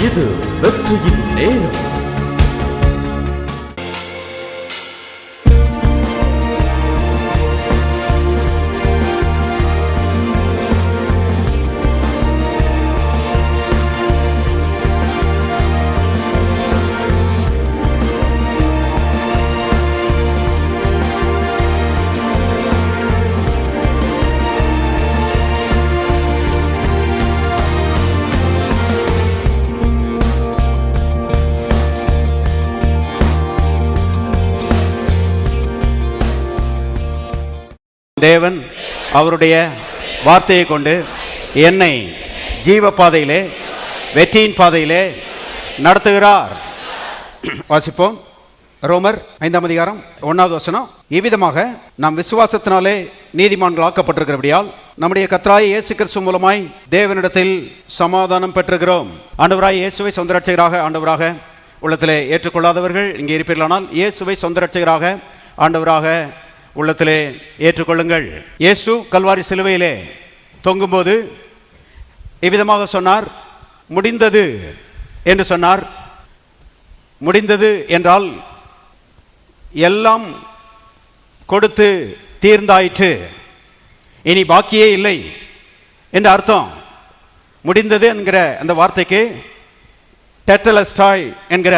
இது வெற்றியின் நேரம். தேவன் அவருடைய வார்த்தையை கொண்டு என்னை ஜீவ பாதையிலே, வெற்றியின் பாதையிலே நடத்துகிறார். வாசிப்போம். ரோமர் 5ஆம் அதிகாரம் 1வது வசனம். இவ்விதமாக நாம் விசுவாசத்தினாலே நீதிமான்கள் ஆக்கப்பட்டிருக்கிறபடியால் நம்முடைய கர்த்தராகிய இயேசு கிறிஸ்து மூலமாய் தேவனிடத்தில் சமாதானம் பெற்றுகிறோம். ஆண்டவராகிய இயேசுவை சொந்த இரட்சகராக ஆண்டவராக உள்ளத்திலே ஏற்றுக்கொள்ளாதவர்கள் இங்கே இருப்பீர்களானால் இயேசுவை சொந்த இரட்சகராக ஆண்டவராக உள்ளத்திலே ஏற்றுக்கொள்ளுங்கள். இயேசு கல்வாரி சிலுவையிலே தொங்கும்போது இவ்விதமாக சொன்னார், முடிந்தது என்று சொன்னார். முடிந்தது என்றால் எல்லாம் கொடுத்து தீர்ந்தாயிற்று, இனி பாக்கியே இல்லை என்று அர்த்தம். முடிந்தது என்கிற அந்த வார்த்தைக்கு டெட்டலஸ்டாய் என்கிற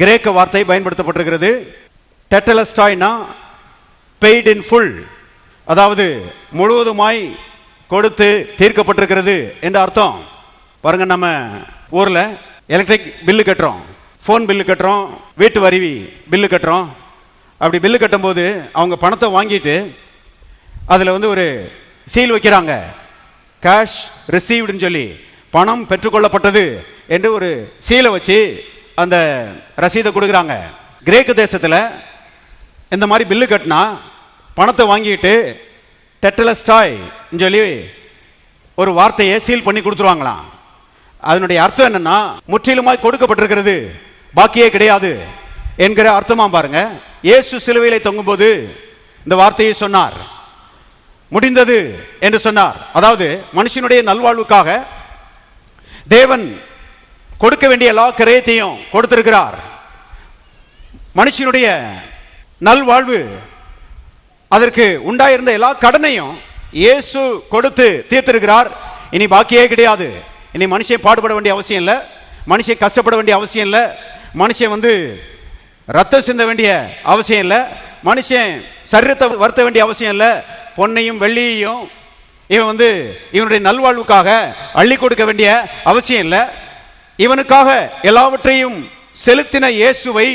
கிரேக்க வார்த்தை பயன்படுத்தப்பட்டிருக்கிறது. டெட்டலஸ்டாய்னா பெய்ட் இன் ஃபுல், அதாவது முழுவதுமாய் கொடுத்து தீர்க்கப்பட்டிருக்கிறது என்று அர்த்தம். பாருங்க, நம்ம ஊரில் எலக்ட்ரிக் பில்லு கட்டுறோம், ஃபோன் பில்லு கட்டுறோம், வீட்டு வரி பில்லு கட்டுறோம். அப்படி பில்லு கட்டும்போது அவங்க பணத்தை வாங்கிட்டு அதில் ஒரு சீல் வைக்கிறாங்க, கேஷ் ரிசீவ்டுன்னு சொல்லி, பணம் பெற்றுக்கொள்ளப்பட்டது என்று ஒரு சீலை வச்சு அந்த ரசீதை கொடுக்குறாங்க. கிரேக்க தேசத்தில் இந்த மாதிரி பில்லு கட்டினா பணத்தை வாங்கிட்டு டெட்டலஸ்டாய் சொல்லி ஒரு வார்த்தையை சீல் பண்ணி கொடுத்துருவாங்களாம். அதனுடைய அர்த்தம் என்னன்னா, முற்றிலுமாய் கொடுக்கப்பட்டிருக்கிறது, பாக்கியே கிடையாது என்கிற அர்த்தமா. பாருங்க, இயேசு சிலுவையிலே தொங்கும்போது இந்த வார்த்தையை சொன்னார், முடிந்தது என்று சொன்னார். அதாவது மனுஷனுடைய நல்வாழ்வுக்காக தேவன் கொடுக்க வேண்டிய எல்லா கிரயத்தையும் கொடுத்திருக்கிறார். மனுஷனுடைய நல்வாழ்வு, அதற்கு உண்டாயிருந்த எல்லா கடனையும் இயேசு கொடுத்து தீர்த்திருக்கிறார். இனி பாக்கியே கிடையாது. இனி மனுஷன் பாடுபட வேண்டிய அவசியம் இல்லை, மனுஷன் கஷ்டப்பட வேண்டிய அவசியம் இல்லை, மனுஷன் ரத்தம் சிந்த வேண்டிய அவசியம் இல்லை, மனுஷன் சரீரத்தை வருத்த வேண்டிய அவசியம் இல்லை. பொன்னையும் வெள்ளியையும் இவன் இவனுடைய நல்வாழ்வுக்காக அள்ளி கொடுக்க வேண்டிய அவசியம் இல்லை. இவனுக்காக எல்லாவற்றையும் செலுத்தின இயேசுவை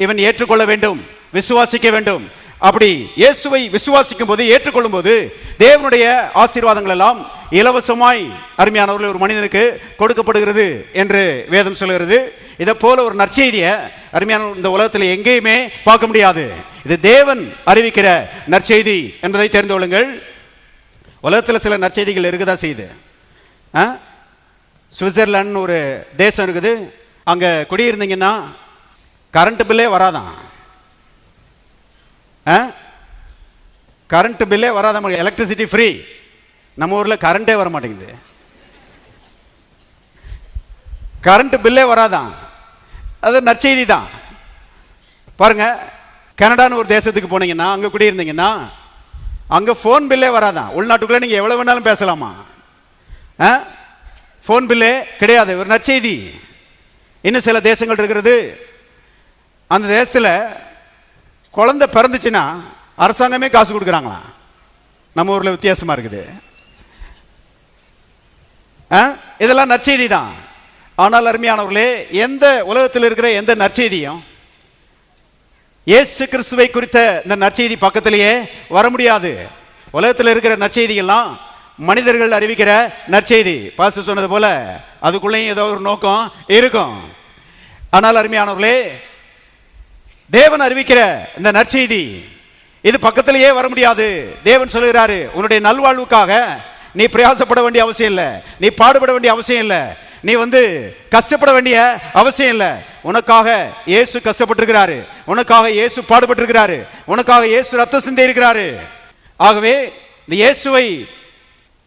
இவன் ஏற்றுக்கொள்ள வேண்டும், விசுவாசிக்க வேண்டும். அப்படி இயேசுவை விசுவாசிக்கும் போது, ஏற்றுக்கொள்ளும் போது தேவனுடைய ஆசீர்வாதங்கள் எல்லாம் இலவசமாய் அருமையானவர்கள் ஒரு மனிதனுக்கு கொடுக்கப்படுகிறது என்று வேதம் சொல்கிறது. இதை போல ஒரு நற்செய்தியை அருமையான இந்த உலகத்தில் எங்கேயுமே பார்க்க முடியாது. இது தேவன் அறிவிக்கிற நற்செய்தி என்பதை தெரிந்து கொள்ளுங்கள். உலகத்தில் சில நற்செய்திகள் இருக்குதான் செய்யுது. சுவிட்சர்லாந்து ஒரு தேசம் இருக்குது, அங்கே குடியிருந்தீங்கன்னா கரண்ட் பில்லே வராதான். கரண்ட் பில்லே வராத, எலக்ட்ரிசிட்டி ஃப்ரீ. நம்ம ஊரில் கரண்டே வர மாட்டேங்குது, கரண்ட் பில்லே வராதான். அது நற்செய்தி தான். பாருங்க, கனடான்னு ஒரு தேசத்துக்கு போனீங்கன்னா, அங்கே குடியிருந்தீங்கன்னா, அங்கே ஃபோன் பில்லே வராதான். உள்நாட்டுக்குள்ளே நீங்கள் எவ்வளோ வேணாலும் பேசலாமா, ஃபோன் பில்லே கிடையாது. ஒரு நற்செய்தி. இன்னும் சில தேசங்கள் இருக்கிறது, அந்த தேசத்தில் குழந்தை பிறந்துச்சுன்னா அரசாங்கமே காசு கொடுக்குறாங்களாம். நம்ம ஊரில் வித்தியாசமாக இருக்குது. இதெல்லாம் நற்செய்தி தான். ஆனால் அருமையானவர்களே, எந்த உலகத்தில் இருக்கிற எந்த நற்செய்தியும் இயேசு கிறிஸ்துவை குறித்த இந்த நற்செய்தி பக்கத்திலேயே வர முடியாது. உலகத்தில் இருக்கிற நற்செய்திகள்லாம் மனிதர்கள் அறிவிக்கிற நற்செய்தி. பாஸ்டர் சொன்னது போல அதுக்குள்ளேயும் ஏதோ ஒரு நோக்கம் இருக்கும். ஆனால் அருமையானவர்களே, தேவன் அறிவிக்கிற இந்த நற்செய்தி இது பக்கத்திலேயே வர முடியாது. தேவன் சொல்லுகிறாரு, உன்னுடைய நல்வாழ்வுக்காக நீ பிரயாசப்பட வேண்டிய அவசியம் இல்லை, நீ பாடுபட வேண்டிய அவசியம் இல்லை, நீ கஷ்டப்பட வேண்டிய அவசியம் இல்லை. உனக்காக இயேசு கஷ்டப்பட்டிருக்கிறாரு, உனக்காக இயேசு பாடுபட்டிருக்கிறாரு, உனக்காக இயேசு ரத்தம் சிந்தி இருக்கிறாரு. ஆகவே இந்த இயேசுவை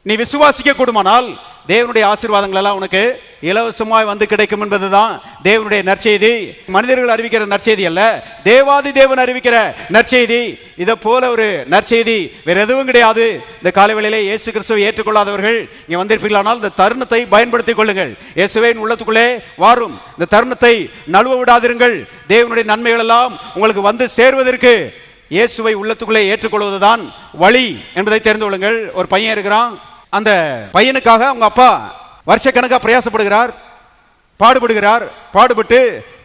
நீ விசுவாசிக்க கூடுமானால் தேவனுடைய ஆசீர்வாதங்கள் எல்லாம் உனக்கு இலவசமாய் வந்து கிடைக்கும் என்பதுதான் தேவனுடைய நற்செய்தி. மனிதர்கள் அறிவிக்கிற நற்செய்தி அல்ல, தேவாதி தேவன் அறிவிக்கிற நற்செய்தி. இதை போல ஒரு நற்செய்தி வேற எதுவும் கிடையாது. இந்த காலைவேளையிலே இயேசு கிறிஸ்துவை ஏற்றுக்கொள்ளாதவர்கள் இங்கே வந்திருப்பீர்களானால் இந்த தருணத்தை பயன்படுத்திக் கொள்ளுங்கள். இயேசுவின் உள்ளத்துக்குள்ளே வாரும், இந்த தருணத்தை நழுவ விடாதிருங்கள். தேவனுடைய நன்மைகள் எல்லாம் உங்களுக்கு வந்து சேருவதற்கு இயேசுவை உள்ளத்துக்குள்ளே ஏற்றுக்கொள்வதுதான் வழி என்பதை தெரிந்து கொள்ளுங்கள். ஒரு பையன் இருக்கிறான், அந்த பையனுக்காக அவங்க அப்பா வருஷக்கணக்காக பிரயாசப்படுகிறார், பாடுபடுகிறார். பாடுபட்டு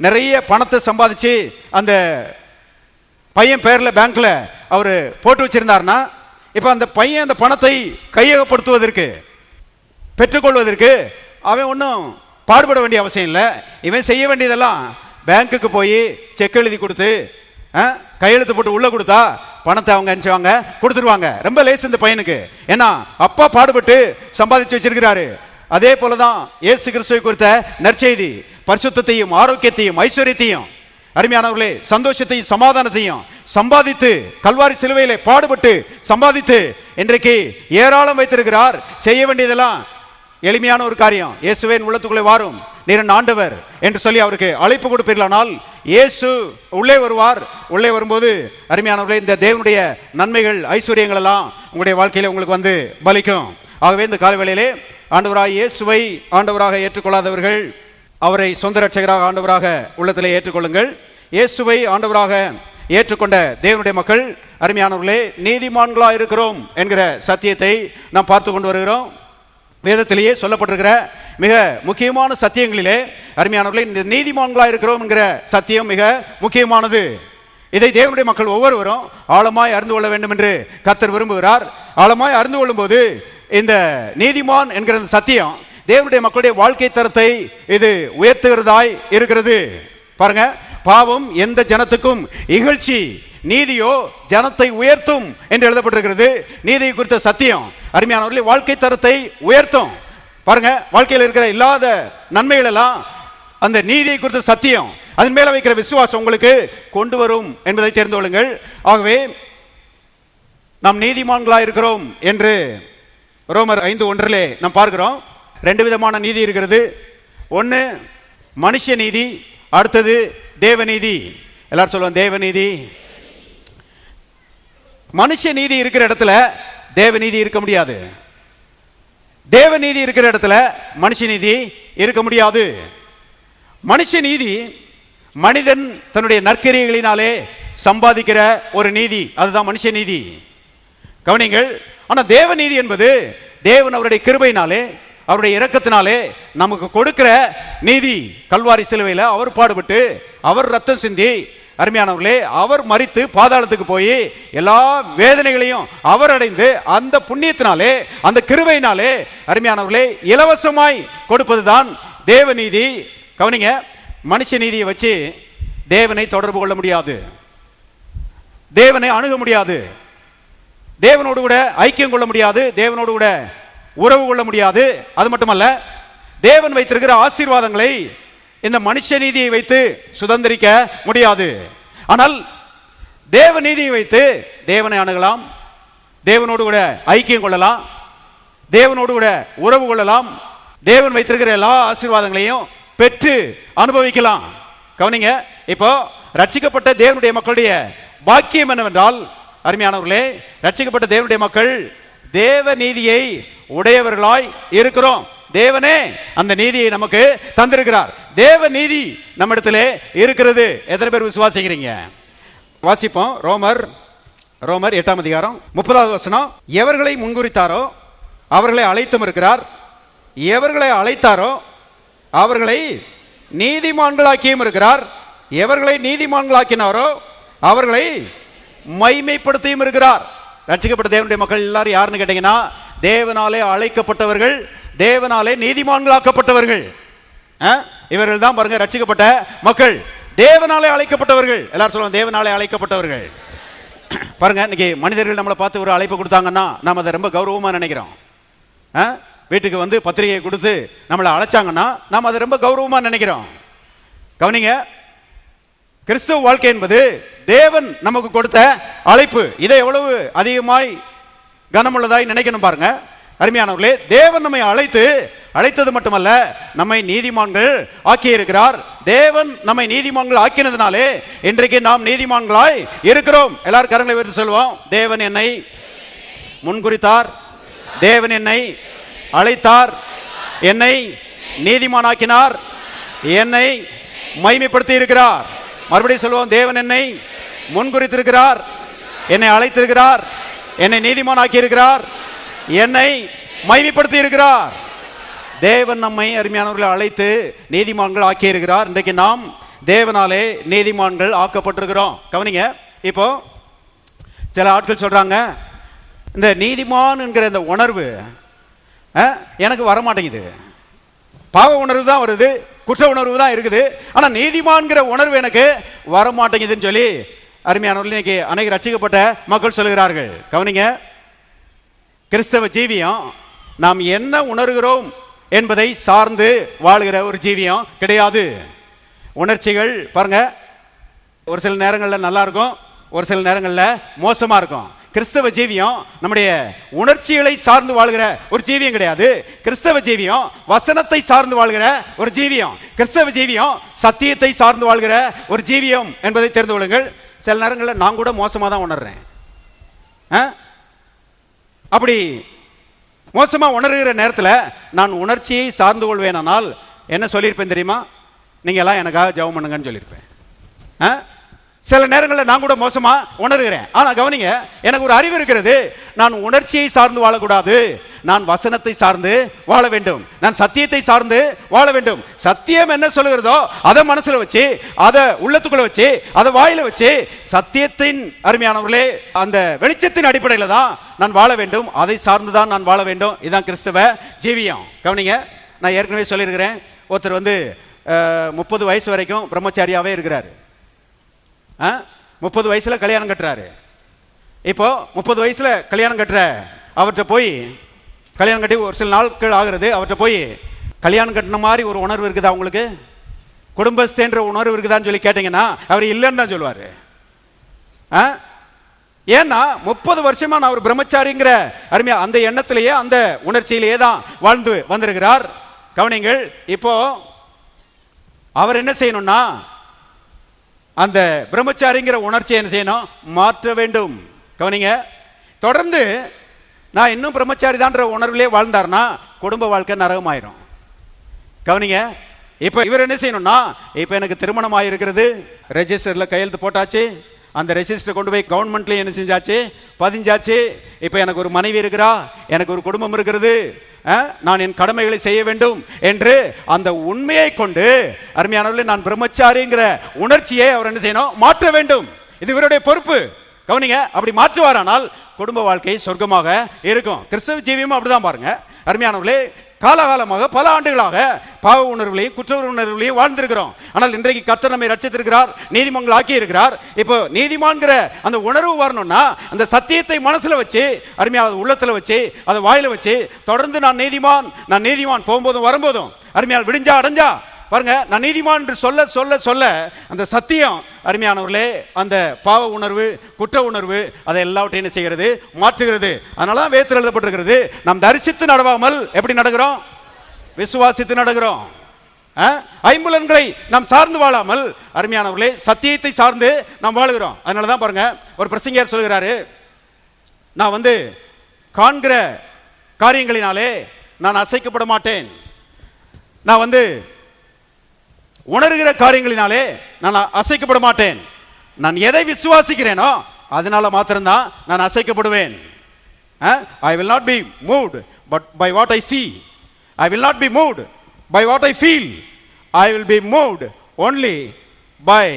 நிறைய பணத்தை சம்பாதிச்சு அந்த பையன் பேர்ல பேங்க்ல அவர் போட்டு வச்சிருந்தார்னா, இப்ப அந்த பையன் அந்த பணத்தை கையகப்படுத்துவதற்கு பெற்றுக்கொள்வதற்கு அவன் ஒன்றும் பாடுபட வேண்டிய அவசியம் இல்லை. இவன் செய்ய வேண்டியதெல்லாம் பேங்க்குக்கு போய் செக் எழுதி கொடுத்து கையெழுத்து போட்டு உள்ள கொடுத்தா பணத்தை அவங்க அனுப்பிச்சுவாங்க, கொடுத்துருவாங்க. ரொம்ப லேஸ் இந்த பையனுக்கு. ஏன்னா அப்பா பாடுபட்டு சம்பாதிச்சு வச்சிருக்கிறாரு. அதே போலதான் இயேசு கிறிஸ்துவை குறித்த நற்செய்தி பரிசுத்தத்தையும் ஆரோக்கியத்தையும் ஐஸ்வர்யத்தையும் அருமையானவர்களே சந்தோஷத்தையும் சமாதானத்தையும் சம்பாதித்து கல்வாரி சிலுவையிலே பாடுபட்டு சம்பாதித்து இன்றைக்கு ஏராளம் வைத்திருக்கிறார். செய்ய வேண்டியதெல்லாம் எளிமையான ஒரு காரியம். இயேசுவின் உள்ளத்துக்குள்ளே வாரும், நீர் ஆண்டவர் என்று சொல்லி அவருக்கு அழைப்பு கொடுப்பீர்களானால் இயேசு உள்ளே வருவார். உள்ளே வரும்போது அருமையானவர்களே இந்த தேவனுடைய நன்மைகள் ஐஸ்வர்யங்கள் எல்லாம் உங்களுடைய வாழ்க்கையில உங்களுக்கு வந்து பலிக்கும். ஆகவே இந்த காலவேளையிலே ஆண்டவராக இயேசுவை ஆண்டவராக ஏற்றுக்கொள்ளாதவர்கள் அவரை சொந்த ரட்சகராக ஆண்டவராக உள்ளத்திலே ஏற்றுக்கொள்ளுங்கள். இயேசுவை ஆண்டவராக ஏற்றுக்கொண்ட தேவனுடைய மக்கள் அருமையானவர்களே நீதிமான்களாக இருக்கிறோம் என்கிற சத்தியத்தை நாம் பார்த்து கொண்டு வருகிறோம். வேதத்திலேயே சொல்லப்பட்டிருக்கிற மிக முக்கியமான சத்தியங்களிலே அருமையானவர்களே இந்த நீதிமான்களாக இருக்கிறோம் என்கிற சத்தியம் மிக முக்கியமானது. இதை தேவனுடைய மக்கள் ஒவ்வொருவரும் ஆழமாய் அறிந்து கொள்ள வேண்டும் என்று கர்த்தர் விரும்புகிறார். ஆழமாய் அறிந்து கொள்ளும் போது இந்த நீதிமான் என்கிற சத்தியம் தேவனுடைய மக்களுடைய வாழ்க்கை தரத்தை இது உயர்த்துகிறதாய் இருக்கிறது. பாருங்க, பாவம் எந்த ஜனத்துக்கும் இகழ்ச்சி, நீதியோ ஜனத்தை உயர்த்தும் என்று எழுதப்பட்டிருக்கிறது. நீதியை குறித்த சத்தியம் அருமையானவர்களே வாழ்க்கை தரத்தை உயர்த்தும். பாருங்க, வாழ்க்கையில் இருக்கிற இல்லாத நன்மைகள் எல்லாம் அந்த நீதியை குறித்த சத்தியம் அதன் மேல வைக்கிற விசுவாசம் உங்களுக்கு கொண்டு வரும் என்பதை தெரிந்து கொள்ளுங்கள். ஆகவே நாம் நீதிமான்களாக இருக்கிறோம் என்று ரோமர் 5:1 நாம் பார்க்கிறோம். ரெண்டு விதமான நீதி இருக்கிறது. ஒன்று மனுஷ நீதி, அடுத்தது தேவநீதி. எல்லாரும் சொல்லுவோம் தேவநீதி. மனுஷ நீதி இருக்கிற இடத்துல தேவநீதி இருக்க முடியாது. தேவநீதி இருக்கிற இடத்துல மனுஷ நீதி இருக்க முடியாது. மனுஷ நீதி மனிதன் தன்னுடைய நற்கிரியைகளினாலே சம்பாதிக்கிற ஒரு நீதி, அதுதான் மனுஷ நீதி. கவனிங்கள். ஆனா தேவநீதி என்பது தேவன் அவருடைய கிருபையினாலே அவருடைய இரக்கத்தினாலே நமக்கு கொடுக்கிற நீதி. கல்வாரி சிலுவையில் அவர் பாடுபட்டு அவர் ரத்தம் சிந்தி அருமையானவர்களே அவர் மரித்து பாதாளத்துக்கு போய் எல்லா வேதனைகளையும் அவர் அடைந்து அந்த புண்ணியத்தினாலே அந்த கிருபையினாலே அருமையானவர்களே இலவசமாய் கொடுப்பதுதான் தேவநீதி. கவனிங்க, மனுஷ நீதியை வச்சு தேவனை தொடர்பு கொள்ள முடியாது, தேவனை அணுக முடியாது, தேவனோடு கூட ஐக்கியம் கொள்ள முடியாது, தேவனோடு கூட உறவு கொள்ள முடியாது. அது மட்டுமல்ல, தேவன் வைத்திருக்கிற ஆசீர்வாதங்களை இந்த மனுஷ நீதியை வைத்து சுதந்திரிக்க முடியாது. ஆனால் தேவ நீதியை வைத்து தேவனை அணுகலாம், தேவனோடு கூட ஐக்கியம் கொள்ளலாம், தேவனோடு கூட உறவு கொள்ளலாம், தேவன் வைத்திருக்கிற எல்லா ஆசீர்வாதங்களையும் பெற்று அனுபவிக்கலாம். கவனிங்க, இப்போ ரட்சிக்கப்பட்ட தேவனுடைய மக்களுடைய பாக்கியம் என்னவென்றால் அருமையானவர்களே ரட்சிக்கப்பட்ட தேவனுடைய மக்கள் தேவ நீதியை உடையவர்களாய் இருக்கிறோம். தேவனே அந்த நீதியை நமக்கு தந்திருக்கிறார். தேவ நீதி நம்ம இடத்திலே இருக்கிறது. எத்தனை பேர் விசுவாசிக்கிறீங்க? வாசிப்போம். ரோமர் 8:30 எவர்களை முன்குறித்தாரோ அவர்களை அழைத்தும் இருக்கிறார், எவர்களை அழைத்தாரோ அவர்களை நீதிமான்களாக்கியும் இருக்கிறார், எவர்களை நீதிமான்களாக்கினாரோ அவர்களை மைமைப்படுத்தியும் இருக்கிறார். ரட்சிக்கப்பட்ட தேவனுடைய மக்கள் எல்லாரும் யாருன்னு கேட்டீங்கன்னா தேவனாலே அழைக்கப்பட்டவர்கள், தேவனாலே நீதிமான்களாக்கப்பட்டவர்கள். இவர்கள் தான் பாருங்க ரட்சிக்கப்பட்ட மக்கள், தேவனாலே அழைக்கப்பட்டவர்கள். எல்லாரும் சொல்லுவாங்க தேவனாலே அழைக்கப்பட்டவர்கள். பாருங்க, இன்னைக்கு மனிதர்கள் நம்மளை பார்த்து ஒரு அழைப்பு கொடுத்தாங்கன்னா நாம் அதை ரொம்ப கௌரவமா நினைக்கிறோம். வீட்டுக்கு வந்து பத்திரிகை கொடுத்து நம்மளை அழைச்சாங்கன்னா நாம் அதை ரொம்ப கௌரவமா நினைக்கிறோம். கவனிங்க, கிறிஸ்துவ வாழ்க்கை என்பது தேவன் நமக்கு கொடுத்த அழைப்பு. இதை எவ்வளவு அதிகமாய் கனமுள்ளதாய் நினைக்கணும் பாருங்க. அருமையானவர்களே, தேவன் நம்மை அழைத்தது மட்டுமல்ல, நம்மை நீதிமான்கள் ஆக்கி இருக்கிறார். தேவன் நம்மை நீதிமான்கள் ஆக்கினதுனாலே இன்றைக்கு நாம் நீதிமான்களாய் இருக்கிறோம். எல்லாரும் கரங்களை உயர்த்தி சொல்வோம். தேவன் என்னை முன்குறித்தார், தேவன் என்னை அழைத்தார், என்னை நீதிமானாக்கினார், என்னை மகிமைப்படுத்தி இருக்கிறார். மறுபடியும் சொல்வோம். தேவன் என்னை முன்குறித்திருக்கிறார், என்னை அழைத்திருக்கிறார், என்னை நீதிமானாக்கி இருக்கிறார், என்னை மகிமைப்படுத்தி இருக்கிறார். தேவன் நம்மை அருமையானவர்களை அழைத்து நீதிமான்கள் ஆக்கி இருக்கிறார். இன்றைக்கு நாம் தேவனாலே நீதிமான்கள் ஆக்கப்பட்டிருக்கிறோம். கவனிங்க. இப்போ சில ஆட்கள் சொல்றாங்க, இந்த நீதிமான் என்கிற இந்த உணர்வு எனக்கு வரமாட்டேங்குது, பாவ உணர்வு தான் வருது, குற்ற உணர்வு தான் இருக்குது, ஆனா நீதிமான்கிற உணர்வு எனக்கு வரமாட்டேங்குதுன்னு சொல்லி அருமையானவர்கள் இன்னைக்கு அநேக ரட்சிக்கப்பட்ட மக்கள் சொல்லுகிறார்கள். கவனிங்க. கிறிஸ்தவ ஜீவியம் நாம் என்ன உணர்கிறோம் என்பதை சார்ந்து வாழ்கிற ஒரு ஜீவியம் கிடையாது. உணர்ச்சிகள் பாருங்க, ஒரு சில நேரங்களில் நல்லா இருக்கும், ஒரு சில நேரங்களில் மோசமா இருக்கும். கிறிஸ்தவ ஜீவியம் நம்முடைய உணர்ச்சிகளை சார்ந்து வாழ்கிற ஒரு ஜீவியம் கிடையாது. கிறிஸ்தவ ஜீவியம் வசனத்தை சார்ந்து வாழ்கிற ஒரு ஜீவியம். கிறிஸ்தவ ஜீவியம் சத்தியத்தை சார்ந்து வாழ்கிற ஒரு ஜீவியம் என்பதை தெரிந்து கொள்ளுங்கள். சில நேரங்களில் நான் கூட மோசமாக தான் உணர்றேன். அப்படி மோசமா உணர்கிற நேரத்தில் நான் உணர்ச்சியை சார்ந்து கொள்வேனால் என்ன சொல்லியிருப்பேன் தெரியுமா? நீங்க எல்லாம் எனக்காக ஜெபம் பண்ணுங்கன்னு சொல்லியிருப்பேன். சில நேரங்களில் நான் கூட மோசமா உணர்கிறேன். ஆனா கவனிங்க, எனக்கு ஒரு அறிவு இருக்கிறது. நான் உணர்ச்சியை சார்ந்து வாழக்கூடாது, நான் வசனத்தை சார்ந்து வாழ வேண்டும், நான் சத்தியத்தை சார்ந்து வாழ வேண்டும். சத்தியம் என்ன சொல்லுகிறதோ அதை மனசுல வச்சு, அதை உள்ளத்துக்குள்ள வச்சு, அதை வாயில வச்சு, சத்தியத்தின் அருமையானவர்களே அந்த வெளிச்சத்தின் அடிப்படையில் தான் நான் வாழ வேண்டும், அதை சார்ந்துதான் நான் வாழ வேண்டும். இதுதான் கிறிஸ்தவ ஜீவியம். கவனிங்க. நான் ஏற்கனவே சொல்லியிருக்கிறேன், ஒருத்தர் 30 வயசு வரைக்கும் பிரம்மச்சாரியாவே இருக்கிறாரு. 30 வயசுல கல்யாணம் கட்டுறாரு. இப்போ 30 வயசுல கல்யாணம் கட்டுற அவர்கிட்ட போய், கல்யாணம் கட்டி ஒரு சில நாட்கள் ஆகிறது, அவர்கிட்ட போய் கல்யாணம் கட்டின மாதிரி ஒரு உணர்வு இருக்குதா உங்களுக்கு, குடும்பஸ்தேன்ற உணர்வு இருக்குதான்னு சொல்லி கேட்டீங்கன்னா அவர் இல்லைன்னு தான் சொல்லுவாரு. ஏன்னா 30 வருஷமா நான் ஒரு பிரம்மச்சாரிங்கிற அருமையா அந்த எண்ணத்திலேயே அந்த உணர்ச்சியிலேயே தான் வாழ்ந்து வந்திருக்கிறார். கவனிங்கள். இப்போ அவர் என்ன செய்யணும்னா அந்த பிரம்மச்சாரிங்கிற உணர்ச்சியை என்ன செய்யணும்? மாற்ற வேண்டும். கவனிங்க. தொடர்ந்து நான் இன்னும் பிரம்மச்சாரி தான்ற உணர்விலே வாழ்ந்தார்னா குடும்ப வாழ்க்கை நரகமாயிரும். கவனிங்க. இப்போ இவர் என்ன செய்யணும்னா, இப்போ எனக்கு திருமணம் ஆகிருக்கிறது, ரெஜிஸ்டர்ல கையெழுத்து போட்டாச்சு, அந்த ரெஜிஸ்டர் கொண்டு போய் கவர்மெண்ட்ல என்ன செஞ்சாச்சு? பதிஞ்சாச்சு. இப்போ எனக்கு ஒரு மனைவி இருக்கிறா, எனக்கு ஒரு குடும்பம் இருக்கிறது, நான் என் கடமைகளை செய்ய வேண்டும் என்று அந்த உண்மையை கொண்டு அருமையானவர்களே நான் பிரம்மச்சாரிங்கிற உணர்ச்சியை அவர் என்ன செய்யணும்? மாற்ற வேண்டும். இது இவருடைய பொறுப்பு. கவனிங்க. அப்படி மாற்றுவாரானால் குடும்ப வாழ்க்கை சொர்க்கமாக இருக்கும். கிறிஸ்தவ ஜீவியமும் அப்படிதான் பாருங்க. அருமையானவர்களே, காலகாலமாக பல ஆண்டுகளாக பாவ உணர்வுகளையும் குற்ற உணர்வுகளையும் வாழ்ந்திருக்கிறோம். ஆனால் இன்றைக்கு கர்த்தர் நம்மை ரட்சித்திருக்கிறார், நீதிமான்கள் ஆக்கி இருக்கிறார். இப்போ நீதிமான்கிற அந்த உணர்வு வரணும்னா அந்த சத்தியத்தை மனசுல வச்சு, அருமையான உள்ளத்துல வச்சு, அதை வாயில வச்சு, தொடர்ந்து நான் நீதிமான் போகும்போதும் வரும்போதும் அருமையால் விடிஞ்சா அடைஞ்சா பாருங்க, நான் நீதிமான் என்று சொல்ல சொல்ல சொல்ல அந்த சத்தியம் அருமையானவர்களே அந்த பாவ உணர்வு குற்ற உணர்வு அதை எல்லாவற்றையும் என்ன செய்கிறது? மாற்றுகிறது. அதனாலதான் வேதத்தில் எழுதப்பட்டிருக்கிறது, நாம் தரிசித்து நடவாமல் எப்படி நடக்கிறோம்? விசுவாசித்து நடக்கிறோம். ஐம்புலன்களை நாம் சார்ந்து வாழாமல் அருமையானவர்களே சத்தியத்தை சார்ந்து நாம் வாழுகிறோம். அதனாலதான் பாருங்க, ஒரு பிரசங்கியார் சொல்கிறாரு, நான் காண்கிற காரியங்களினாலே நான் அசைக்கப்பட மாட்டேன், நான் உணர்கிற காரியங்களினாலே நான் அசைக்கப்பட மாட்டேன், நான் எதை விசுவாசிக்கிறேனோ அதனால மாத்திரம்தான் நான் அசைக்கப்படுவேன். I will not be moved but by what I see. I will not be moved by what I feel. I will be moved only by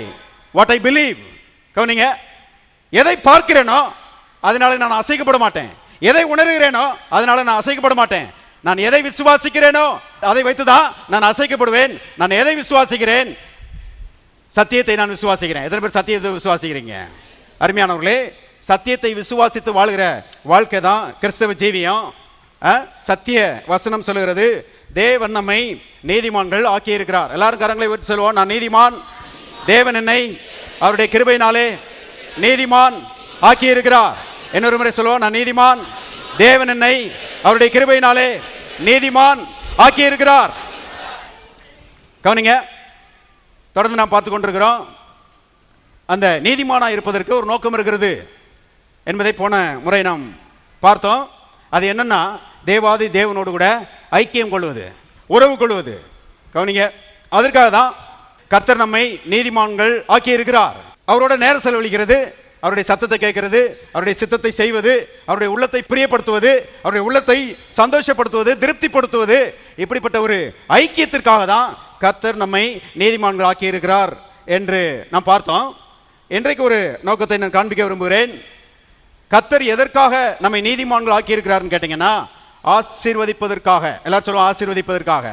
what I believe. கவனிங்க. எதை பார்க்கிறேனோ அதனால நான் அசைக்கப்பட மாட்டேன், எதை உணர்கிறேனோ அதனால நான் அசைக்கப்பட மாட்டேன், நான் எதை விசுவாசிக்கிறேனோ அதை வைத்துதான் நான் அசைக்கப்படுவேன். நான் எதை விசுவாசிக்கிறேன்? சத்தியத்தை நான் விசுவாசிக்கிறேன். எத்தனை பேர் சத்தியத்தை விசுவாசிக்கிறீங்க? அருமையானவர்களே, சத்தியத்தை விசுவாசித்து வாழ்கிற வாழ்க்கை தான் கிறிஸ்தவ ஜீவியம். சத்திய வசனம் சொல்லுகிறது, தேவன் நம்மை நீதிமான்கள் ஆக்கி இருக்கிறார். எல்லாரும் கரங்களை உயர்த்தி சொல்லுவோம், நான் நீதிமான், தேவன் என்னை அவருடைய கிருபையினாலே நீதிமான் ஆக்கி இருக்கிறார். இன்னொரு முறை சொல்லுவோம், நான் நீதிமான், தேவன் என்னை அவருடைய கிருபையினாலே நீதிமான் ஆக்கி இருக்கிறார். கவனிங்க, தொடர்ந்து நாம் பார்த்து கொண்டிருக்கிறோம். அந்த நீதிமானா இருப்பதற்கு ஒரு நோக்கம் இருக்கிறது என்பதை போன முறை நாம் பார்த்தோம். அது என்னன்னா, தேவாதி தேவனோடு கூட ஐக்கியம் கொள்வது, உறவு கொள்வது. கவனிங்க, அதற்காக தான் கர்த்தர் நம்மை நீதிமான்கள் ஆக்கி இருக்கிறார். அவரோட நேரம் செலவழிக்கிறது, அவருடைய சத்தத்தை கேட்கிறது, அவருடைய சித்தத்தை செய்வது, அவருடைய உள்ளத்தை பிரியப்படுத்துவது, அவருடைய உள்ளத்தை சந்தோஷப்படுத்துவது, திருப்திப்படுத்துவது, இப்படிப்பட்ட ஒரு ஐக்கியத்திற்காக தான் கர்த்தர் நம்மை நீதிமான்கள் ஆக்கி இருக்கிறார் என்று நாம் பார்த்தோம். இன்றைக்கு ஒரு நோக்கத்தை நான் காண்பிக்க விரும்புகிறேன். கர்த்தர் எதற்காக நம்மை நீதிமான்கள் ஆக்கி இருக்கிறார்னு கேட்டீங்கன்னா, ஆசீர்வதிப்பதற்காக. எல்லாரும் சொல்லுவோம், ஆசீர்வதிப்பதற்காக.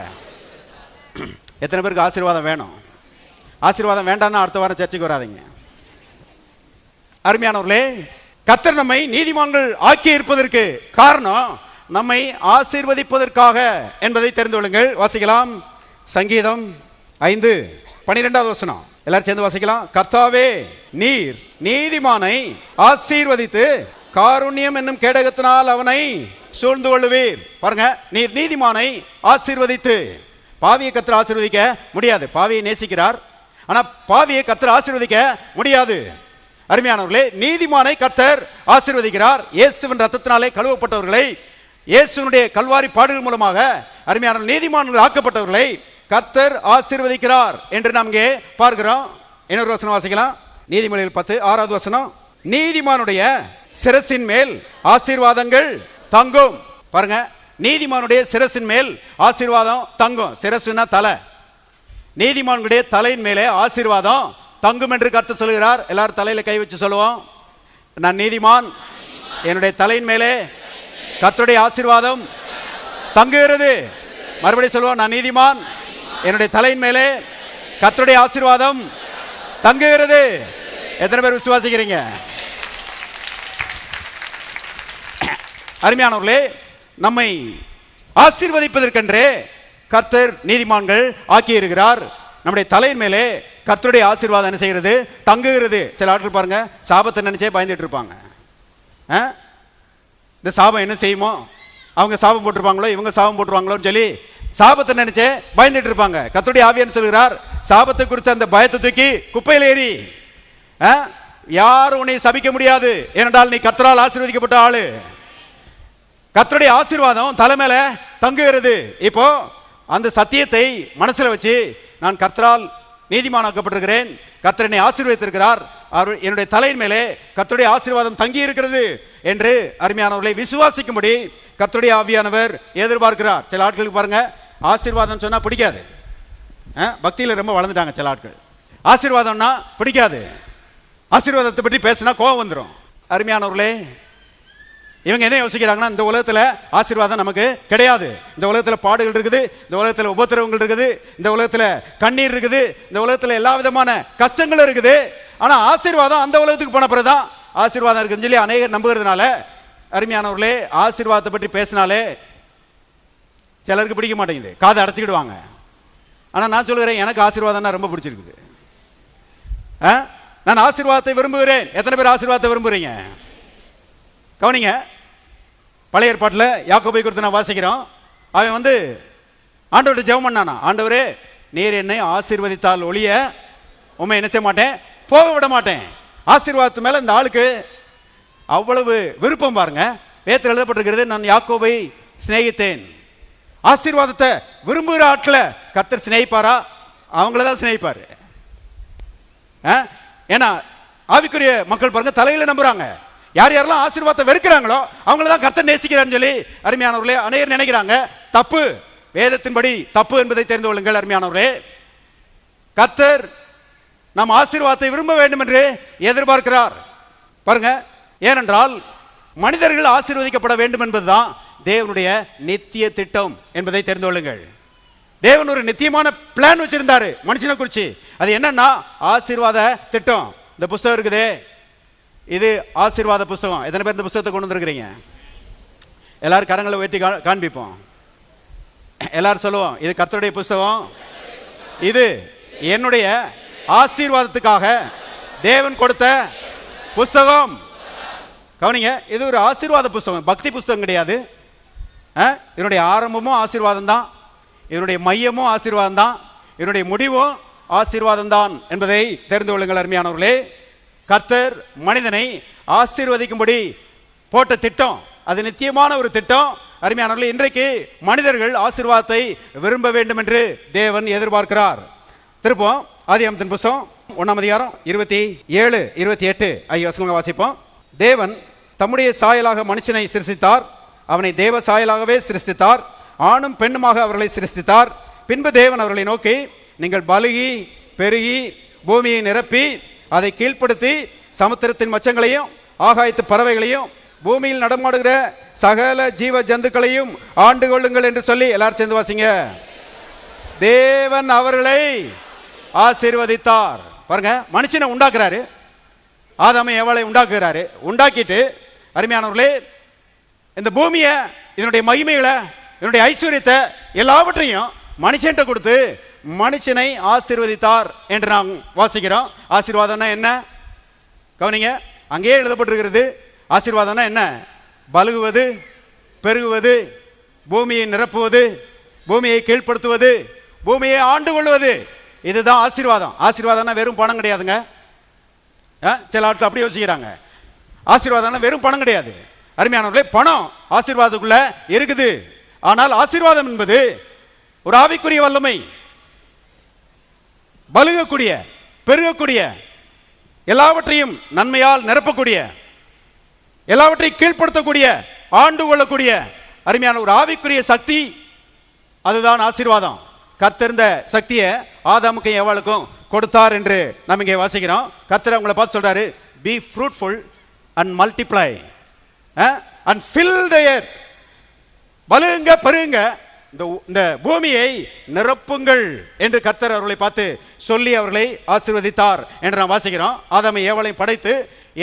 எத்தனை பேருக்கு ஆசீர்வாதம் வேணும்? ஆசீர்வாதம் வேண்டாம்னா அடுத்த வாரம் சர்ச்சைக்கு வராதீங்க. அருமையானவர்களே, கர்த்தர் நம்மை நீதிமான்கள் ஆக்கி இருப்பதற்கு காரணம் நம்மை ஆசீர்வதிப்பதற்காக என்பதை தெரிந்து கொள்ளுங்கள். வாசிக்கலாம், சங்கீதம் 5:12 வசனம். எல்லாரும் சேர்ந்து வாசிக்கலாம். கர்த்தாவே, நீர் நீதிமானை ஆசீர்வதித்து காருண்யம் என்னும் கேடகத்தினால் அவனை சூழ்ந்து கொள்ளுவீர். பாருங்க, நீர் நீதிமானை ஆசீர்வதித்து. பாவியை கர்த்தர் ஆசீர்வதிக்க முடியாது. பாவியை நேசிக்கிறார், ஆனா பாவியை கர்த்தர் ஆசீர்வதிக்க முடியாது. அருமையானவர்களே, நீதிமானை கர்த்தர் ஆசீர்வதிக்கிறார். இயேசுவின் ரத்தத்தினாலே கழுவப்பட்டவர்களை, இயேசுவினுடைய கல்வாரி பாடுகள் மூலமாக அருமையான நீதிமான்கள் ஆக்கப்பட்டவர்களை கர்த்தர் ஆசீர்வதிக்கிறார் என்று நாம் இங்கே பார்க்கிறோம். இன்னொரு வசனம் வாசிக்கலாம். நீதிமொழிகள் 10:6 வசனம். நீதிமானுடைய சிரசின் மேல் ஆசீர்வாதங்கள் தங்கும். பாருங்க, நீதிமானுடைய சிரசின் மேல் ஆசீர்வாதம் தங்கும். சிரசுனா தலை. நீதிமானுடைய தலையின் மேலே ஆசீர்வாதம் தங்கும் என்று கர்த்தர் சொல்கிறார். எல்லாரும் தலையில கை வச்சு சொல்லுவோம், நான் நீதிமான், என்னுடைய தலையின் மேலே கர்த்தருடைய ஆசீர்வாதம் தங்குகிறது. மறுபடியும் சொல்லுவோம், நான் நீதிமான், என்னுடைய தலையின் மேலே கர்த்தருடைய ஆசீர்வாதம் தங்குகிறது. எத்தனை பேர் விசுவாசிக்கிறீங்க? அருமையானவர்களே, நம்மை ஆசீர்வதிப்பதற்கென்றே கர்த்தர் நீதிமான்கள் ஆக்கி இருக்கிறார். நம்முடைய தலையின் மேலே கர்த்தருடைய ஆசீர்வாதம் என்ன செய்கிறது? தங்குகிறது. சில ஆட்கள் பாருங்க, சாபத்தை நினைச்சே பயந்துட்டு இருப்பாங்க. இந்த சாபம் என்ன செய்யுமோ, அவங்க சாபம் போட்டிருப்பாங்களோ, இவங்க சாபம் போட்டுருவாங்களோன்னு சொல்லி சாபத்தை நினைச்சே பயந்துட்டு இருப்பாங்க. கர்த்தருடைய ஆவியானவர் சொல்கிறார், சாபத்தை குறித்த அந்த பயத்தை தூக்கி குப்பையில் ஏறி, யாரும் உன்னை சபிக்க முடியாது, ஏனென்றால் நீ கர்த்தரால் ஆசீர்வதிக்கப்பட்ட ஆளு. கர்த்தருடைய ஆசீர்வாதம் தலை மேல தங்குகிறது. இப்போ அந்த சத்தியத்தை மனசுல வச்சு, நான் கர்த்தரால் நீதிமானாக்கப்பட்டிருக்கிறேன், கர்த்தர் என்னை ஆசீர்வதித்திருக்கிறார், என்னுடைய தலையின் மேலே கர்த்தருடைய ஆசீர்வாதம் தங்கி இருக்கிறது என்று அருமையானவர்களை விசுவாசிக்கும்படி கர்த்தருடைய ஆவியானவர் எதிர்பார்க்கிறார். சில ஆட்களுக்கு பாருங்க, ஆசீர்வாதம் சொன்னா பிடிக்காது. பக்தியில ரொம்ப வளர்ந்துட்டாங்க சில ஆட்கள். ஆசீர்வாதம்னா பிடிக்காது, ஆசீர்வாதத்தை பற்றி பேசினா கோபம் வந்துடும். அருமையானவர்களே, இவங்க என்ன யோசிக்கிறாங்கன்னா, இந்த உலகத்துல ஆசீர்வாதம் நமக்கு கிடையாது, இந்த உலகத்துல பாடுகள் இருக்குது, இந்த உலகத்துல உபத்திரவங்கள் இருக்குது, இந்த உலகத்துல கண்ணீர் இருக்குது, இந்த உலகத்துல எல்லா விதமான கஷ்டங்களும் இருக்குது. ஆனா ஆசீர்வாதம் அந்த உலகத்துக்கு போன பிறகுதான் ஆசீர்வாதம் இருக்குன்னு சொல்லி அநேகர் நம்புகிறதுனால, அருமையானவர்களே, ஆசீர்வாதத்தை பற்றி பேசினாலே சிலருக்கு பிடிக்க மாட்டேங்குது, காதை அடைச்சிக்கிடுவாங்க. ஆனா நான் சொல்கிறேன், எனக்கு ஆசீர்வாதம்னா ரொம்ப பிடிச்சிருக்குது. நான் ஆசீர்வாதத்தை விரும்புகிறேன். எத்தனை பேர் ஆசீர்வாதத்தை விரும்புறீங்க? கவனிங்க, பழைய ஏற்பாட்டில் யாக்கோபை குறித்து நான் வாசிக்கிறோம். அவன் ஆண்டவர்கிட்ட ஜெபம் பண்ணானா, ஆண்டவரே, நீர் என்னை ஆசீர்வதித்தால் ஒழிய உண்மை என்ன செய்ய மாட்டேன், போக விட மாட்டேன். ஆசீர்வாதத்து மேல இந்த ஆளுக்கு அவ்வளவு விருப்பம் பாருங்க. வேதத்தில் எழுதப்பட்டிருக்கிறது, நான் யாக்கோபை சிநேகித்தேன். ஆசீர்வாதத்தை விரும்புகிற ஆட்களை கர்த்தர் சிநேகிப்பாரா? அவங்கள தான் சிநேகிப்பாரு. ஏன்னா ஆவிக்குரிய மக்கள் பாருங்க, தலையில நம்புறாங்க. யார் யாரெல்லாம் ஆசீர்வாதத்தை வெறுக்கிறாங்களோ அவங்கள தான் கர்த்தர் நேசிக்கிறான்னு சொல்லி அருமையானவர்களே அநேகர் நினைக்கிறாங்க. தப்பு, வேதத்தின்படி தப்பு என்பதை தெரிந்து கொள்ளுங்கள். அருமையானவர்களே, கர்த்தர் நாம் ஆசீர்வாதத்தை விரும்ப வேண்டும் என்று எதிர்பார்க்கிறார். பாருங்க, ஏனென்றால் மனிதர்கள் ஆசீர்வதிக்கப்பட வேண்டும் என்பதுதான் தேவனுடைய நித்திய திட்டம் என்பதை தெரிந்து கொள்ளுங்கள். தேவன் ஒரு நித்தியமான பிளான் வச்சிருந்தாரு மனுஷனை குறிச்சு. அது என்னன்னா ஆசீர்வாத திட்டம். இந்த புஸ்தகம் இருக்குதே, இது ஆசீர்வாத புஸ்தகம். எத்தனை பேர் இந்த புஸ்தகத்தை கொண்டு வந்திருக்கிறீங்க? எல்லாரும் கரங்களை உயர்த்தி காண்பிப்போம். எல்லாரும் சொல்லுவோம், இது கர்த்தருடைய புஸ்தகம், இது என்னுடைய ஆசீர்வாதத்துக்காக தேவன் கொடுத்த புஸ்தகம். கவனிங்க, இது ஒரு ஆசீர்வாத புஸ்தகம், பக்தி புஸ்தகம் கிடையாது. இதனுடைய ஆரம்பமும் ஆசீர்வாதம் தான், இதனுடைய மையமும் ஆசீர்வாதம் தான், இதனுடைய முடிவும் ஆசீர்வாதம் தான் என்பதை தெரிந்து கொள்ளுங்கள் அருமையானவர்களே. கர்த்தர் மனிதனை ஆசீர்வதிக்கும்படி போட்ட திட்டம், அது நித்தியமான ஒரு திட்டம். அருமையானவர்களே, இன்றைக்கு மனிதர்கள் ஆசீர்வாதத்தை விரும்ப வேண்டும் என்று தேவன் எதிர்பார்க்கிறார். திருப்போம் ஆதியாகமத்தின் புஸ்தகம் 1ஆம் அதிகாரம் 27, 28 ஆகிய வசனங்களை வாசிப்போம். தேவன் தம்முடைய சாயலாக மனுஷனை சிருஷ்டித்தார், அவனை தேவ சாயலாகவே சிருஷ்டித்தார், ஆணும் பெண்ணுமாக அவர்களை சிருஷ்டித்தார். பின்பு தேவன் அவர்களை நோக்கி, நீங்கள் பலுகி பெருகி பூமியை நிரப்பி அதை கீழ்ப்படுத்தி சமுத்திரத்தின் மச்சங்களையும் ஆகாயத்து பறவைகளையும் பூமியில் நடமாடுகிற சகல ஜீவ ஜந்துக்களையும் ஆண்டு கொள்ளுங்கள் என்று சொல்லி, எல்லாரும் சேர்ந்து வாசிங்க. தேவன் அவர்களை ஆசீர்வதித்தார். பாருங்க, மனுஷனை உண்டாக்குறாரு, ஆதாமை ஏவாளை உண்டாக்குறாரு. உண்டாக்கிட்டு அருமையானவர்களே, இந்த பூமியை, இதனுடைய மகிமைகளை, இதனுடைய ஐஸ்வர்யத்தை எல்லாவற்றையும் மனுஷன்ட்ட கொடுத்து மனுஷனை ஆசீர்வதித்தார் என்று நாம் வாசிக்கிறோம். ஆசீர்வாதம்னா என்ன? கவனிங்க, அங்கேயே எழுதப்பட்டிருக்கிறது. ஆசீர்வாதம்னா என்ன? பலுகுவது, பெருகுவது, பூமியை நிரப்புவது, பூமியை கீழ்ப்படுத்துவது, பூமியை ஆண்டு கொள்வது, இதுதான் ஆசீர்வாதம். ஆசீர்வாதம்னா வெறும் பணம் கிடையாதுங்க. சில ஆட்கள் அப்படி யோசிக்கிறாங்க. ஆசீர்வாதம்னா வெறும் பணம் கிடையாது. அருமையானவர்களே, பணம் ஆசீர்வாதத்துக்குள்ள இருக்குது. ஆனால் ஆசீர்வாதம் என்பது ஒரு ஆவிக்குரிய வல்லமை, பலுகக்கூடிய, பெருகக்கூடிய, எல்லாவற்றையும் நன்மையால் நிரப்பக்கூடிய, எல்லாவற்றையும் கீழ்ப்படுத்தக்கூடிய, ஆண்டு கொள்ளக்கூடிய அருமையான ஒரு ஆவிக்குரிய சக்தி, அதுதான் ஆசீர்வாதம். கர்த்தர் சக்தியை ஆதாமுக்கும் ஏவாளுக்கும் கொடுத்தார் என்று நாம் இங்கே வாசிக்கிறோம். கர்த்தர் அவங்களை பார்த்து சொல்றாரு, be fruitful and multiply and fill the earth. பலுங்க பெருங்க, இந்த பூமியை நிரப்புங்கள் என்று கர்த்தர் அவர்களை பார்த்து சொல்லி அவர்களை ஆசீர்வதித்தார் என்று நாம் வாசிக்கிறோம். ஆதாமை ஏவாளையும் படைத்து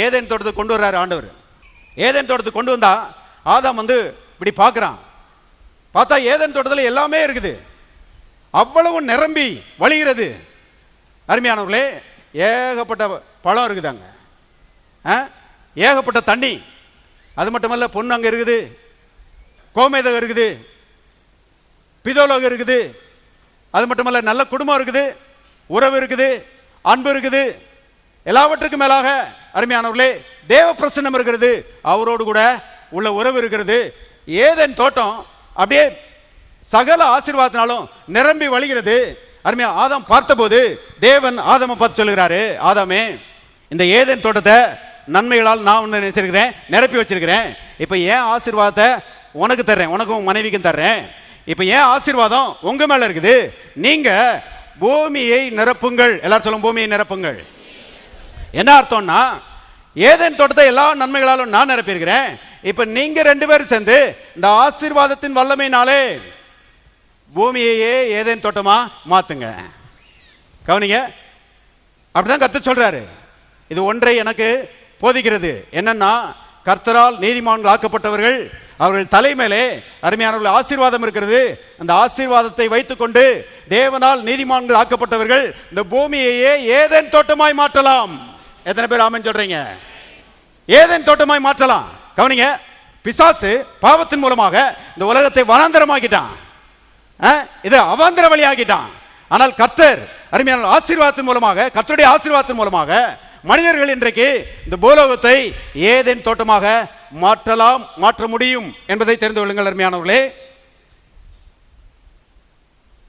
ஏதேன் தோட்டத்துக்கு கொண்டு வர்றாரு ஆண்டவர். ஏதேன் தோட்டத்துக்கு கொண்டு வந்தா ஆதாம் இப்படி பார்க்குறான். பார்த்தா ஏதேன் தோட்டத்தில் எல்லாமே இருக்குது, அவ்வளவு நிரம்பி வழிகிறது. அருமையானவர்களே, ஏகப்பட்ட பழம் இருக்குதாங்க, ஏகப்பட்ட தண்ணி. அது மட்டுமல்ல, பொண்ணு அங்கே இருக்குது, கோமேதகம் இருக்குது, பிதோலோகம் இருக்குது. அது மட்டுமல்ல, நல்ல குடும்பம் இருக்குது, உறவு இருக்குது, அன்பு இருக்குது. எல்லாவற்றுக்கும் மேலாக அருமையானவர்களே, தேவ பிரசன்னம் இருக்கிறது, அவரோடு கூட உள்ள உறவு இருக்கிறது. ஏதேன் தோட்டம் அப்படியே சகல ஆசீர்வாதத்தினாலும் நிரம்பி வழிகிறது. அருமையா ஆதாம் பார்த்தபோது தேவன் ஆதாமை பார்த்து சொல்லுகிறாரு, ஆதாமே, இந்த ஏதேன் தோட்டத்தை நன்மைகளால் நான் ஒன்று நினைச்சிருக்கிறேன், நிரப்பி வச்சிருக்கிறேன். இப்போ ஏன் ஆசீர்வாதத்தை உனக்கு தர்றேன், உனக்கும் மனைவிக்கும் தர்றேன். இப்போ ஏன் ஆசீர்வாதம் உங்க மேல இருக்குது? நீங்க பூமியை நிரப்புங்கள். எல்லாரும் சொல்லுங்க, பூமியை நிரப்புங்கள். என்ன அர்த்தம்னா, ஏதேன் தோட்டத்தை எல்லா நன்மைகளாலும் நான் நிரப்பியிருக்கிறேன். இப்ப நீங்க ரெண்டு பேரும் சேர்ந்து இந்த ஆசீர்வாதத்தின் வல்லமையினாலே பூமியையே ஏதேன் தோட்டமா மாத்துங்க. கவனிங்க, அப்படிதான் கர்த்தர் சொல்றாரு. இது ஒன்றை எனக்கு போதிக்கிறது. என்னன்னா, கர்த்தரால் நீதிமான்கள் ஆக்கப்பட்டவர்கள், அவர்கள் தலைமையிலே அருமையானவர்கள் ஆசீர்வாதம் இருக்கிறது. அந்த ஆசீர்வாதத்தை வைத்துக்கொண்டு தேவனால் நீதிமான்கள் ஆக்கப்பட்டவர்கள் இந்த பூமியையே ஏதேன் தோட்டமாய் மாற்றலாம். எத்தனை பேர் ஆமென் சொல்றீங்க? ஏதேன் தோட்டமாய் மாற்றலாம். கவனிங்க, பிசாசு பாவத்தின் மூலமாக இந்த உலகத்தை வனாந்தரமாக்கிட்டான், இது அவாந்தர வழியாக்கிட்டான். ஆனால் கர்த்தர் அருமையான ஆசீர்வாதத்தின் மூலமாக, கர்த்தருடைய ஆசீர்வாதத்தின் மூலமாக மனிதர்கள் இன்றைக்கு இந்த பூலோகத்தை ஏதேன் தோட்டமாக மாற்றலாம், மாற்ற முடியும் என்பதை தெரிந்து கொள்ளுங்கள் அருமையானவர்களே.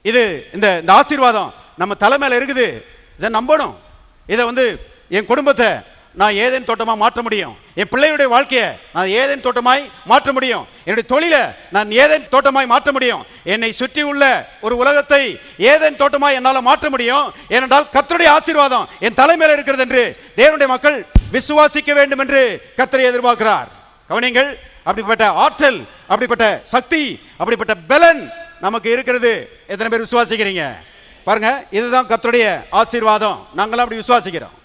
இது இந்த ஆசீர்வாதம் நம்ம தலைமையில இருக்குது. இதை நம்பணும். இதை என் குடும்பத்தை நான் ஏதேன் தோட்டமா மாற்ற முடியும், என் பிள்ளையுடைய வாழ்க்கையை நான் ஏதேன் தோட்டமாய் மாற்ற முடியும், என்னுடைய தொழிலை நான் ஏதேன் தோட்டமாய் மாற்ற முடியும், என்னை சுற்றி உள்ள ஒரு உலகத்தை ஏதேன் தோட்டமாய் என்னால் மாற்ற முடியும். ஏனென்றால் கர்த்தருடைய ஆசீர்வாதம் என் தலைமையில் இருக்கிறது என்று தேவனுடைய மக்கள் விசுவாசிக்க வேண்டும் என்று கர்த்தரை எதிர்பார்க்கிறார். கவனிங்கள், அப்படிப்பட்ட ஆற்றல், அப்படிப்பட்ட சக்தி, அப்படிப்பட்ட பலன் நமக்கு இருக்கிறது. எத்தனை பேர் விசுவாசிக்கிறீங்க? பாருங்க, இதுதான் கர்த்தருடைய ஆசீர்வாதம். நாங்களாம் அப்படி விசுவாசிக்கிறோம்.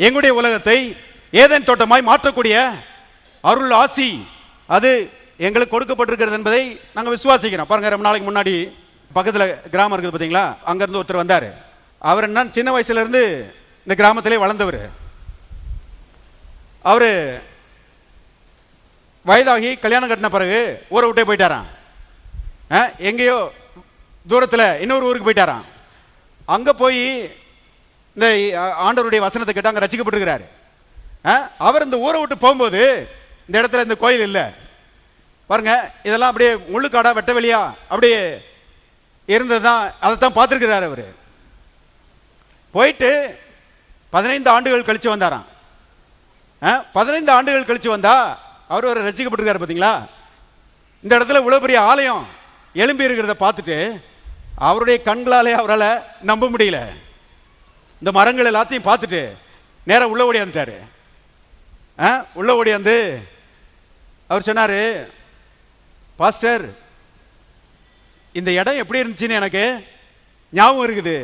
எங்களுடைய உலகத்தை ஏதேன் தோட்டமாய் மாற்றக்கூடிய அருள் ஆசி அது எங்களுக்கு கொடுக்கப்பட்டிருக்கிறது என்பதை நாங்கள் விசுவாசிக்கிறோம். பாருங்க, ரொம்ப நாளைக்கு முன்னாடி பக்கத்தில் கிராமம் இருக்குது பார்த்தீங்களா, அங்கேருந்து ஒருத்தர் வந்தார். அவர் என்ன சின்ன வயசுல இருந்து இந்த கிராமத்திலே வளர்ந்தவர். அவர் வயதாகி கல்யாணம் கட்டின பிறகு ஊரை விட்டே போயிட்டாராம். எங்கேயோ தூரத்தில் இன்னொரு ஊருக்கு போயிட்டாராம். அங்கே போய் இந்த ஆண்டவருடைய வசனத்தை கேட்டு அங்கே ரசிக்கப்பட்டிருக்கிறாரு. அவர் இந்த ஊரை விட்டு போகும்போது இந்த இடத்துல இந்த கோயில் இல்லை பாருங்க. இதெல்லாம் அப்படியே முள்ளுக்காடா வெட்ட வெளியா அப்படியே இருந்தது தான். அதைத்தான் பார்த்துருக்கிறார் அவர். போயிட்டு 15 ஆண்டுகள் கழிச்சு வந்தாராம். 15 ஆண்டுகள் கழிச்சு வந்தா அவர் ஒரு ரசிக்கப்பட்டிருக்காரு பார்த்தீங்களா. இந்த இடத்துல இவ்வளோ பெரிய ஆலயம் எழும்பி இருக்கிறத பார்த்துட்டு அவருடைய கண்களாலே அவரால் நம்ப முடியல. இந்த மரங்கள் எல்லாத்தையும் பார்த்துட்டு நேராக உள்ள ஓடியாந்துட்டாரு. உள்ள ஓடியாந்து அவர் சொன்னார், பாஸ்டர் இந்த இடம் எப்படி இருந்துச்சுன்னு எனக்கு ஞாபகம் இருக்குது.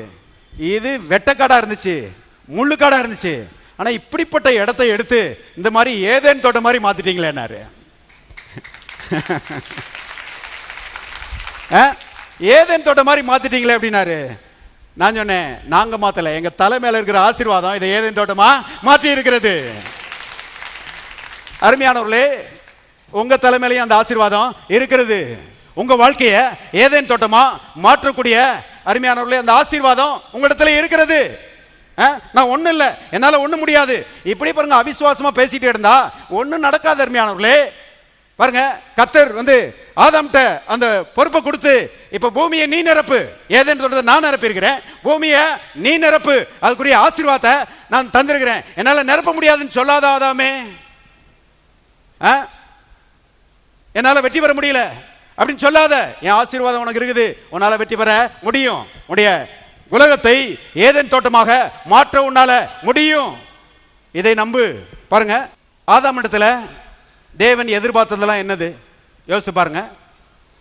இது வெட்டக்காடா இருந்துச்சு, முள்ளுக்காடா இருந்துச்சு. ஆனா இப்படிப்பட்ட இடத்தை எடுத்து இந்த மாதிரி ஏதேன் தோட்டம் மாதிரி மாத்திட்டீங்களேன்னாரு. ஏதேன் தோட்டம் மாதிரி மாத்திட்டீங்களே அப்படின்னாரு. நான் சொன்னேன், நாங்க மாத்தல, எங்க தலை மேல இருக்கிற ஆசீர்வாதம் இதை ஏதேன் தோட்டமா மாற்றி இருக்கிறது. அருமையானவர்களே, உங்க தலைமையிலையும் அந்த ஆசீர்வாதம் இருக்கிறது. உங்க வாழ்க்கையை ஏதேன் தோட்டமா மாற்றக்கூடிய அருமையானவர்களே அந்த ஆசீர்வாதம் உங்களிடத்துல இருக்கிறது. நான் ஒண்ணு இல்ல, என்னால ஒண்ணு முடியாது இப்படி பாருங்க அவிசுவாசமா பேசிட்டு இருந்தா ஒண்ணும் நடக்காது. அருமையானவர்களே பாருங்க, கர்த்தர் ஆதாம்கிட்ட அந்த பொறுப்பை கொடுத்து இப்ப பூமியை நீ நிரப்பு, ஏதேன் தோட்டத்தை நான் நிரப்பி இருக்கிறேன், பூமியை நீ நிரப்பு, அதுக்குரிய ஆசீர்வாதத்தை நான் தந்திருக்கிறேன், என்னால நிரப்ப முடியாதுன்னு சொல்லாத ஆதாமே. என்னால வெற்றி பெற முடியல அப்படின்னு சொல்லாத, என் ஆசீர்வாதம் உனக்கு இருக்குது, உன்னால வெற்றி பெற முடியும். உடைய உலகத்தை ஏதேன் தோட்டமாக மாற்ற உன்னால முடியும். இதை நம்பு. பாருங்க, ஆதாம் இடத்துல தேவன் எதிர்பார்த்ததெல்லாம் என்னது யோசித்து பாருங்க.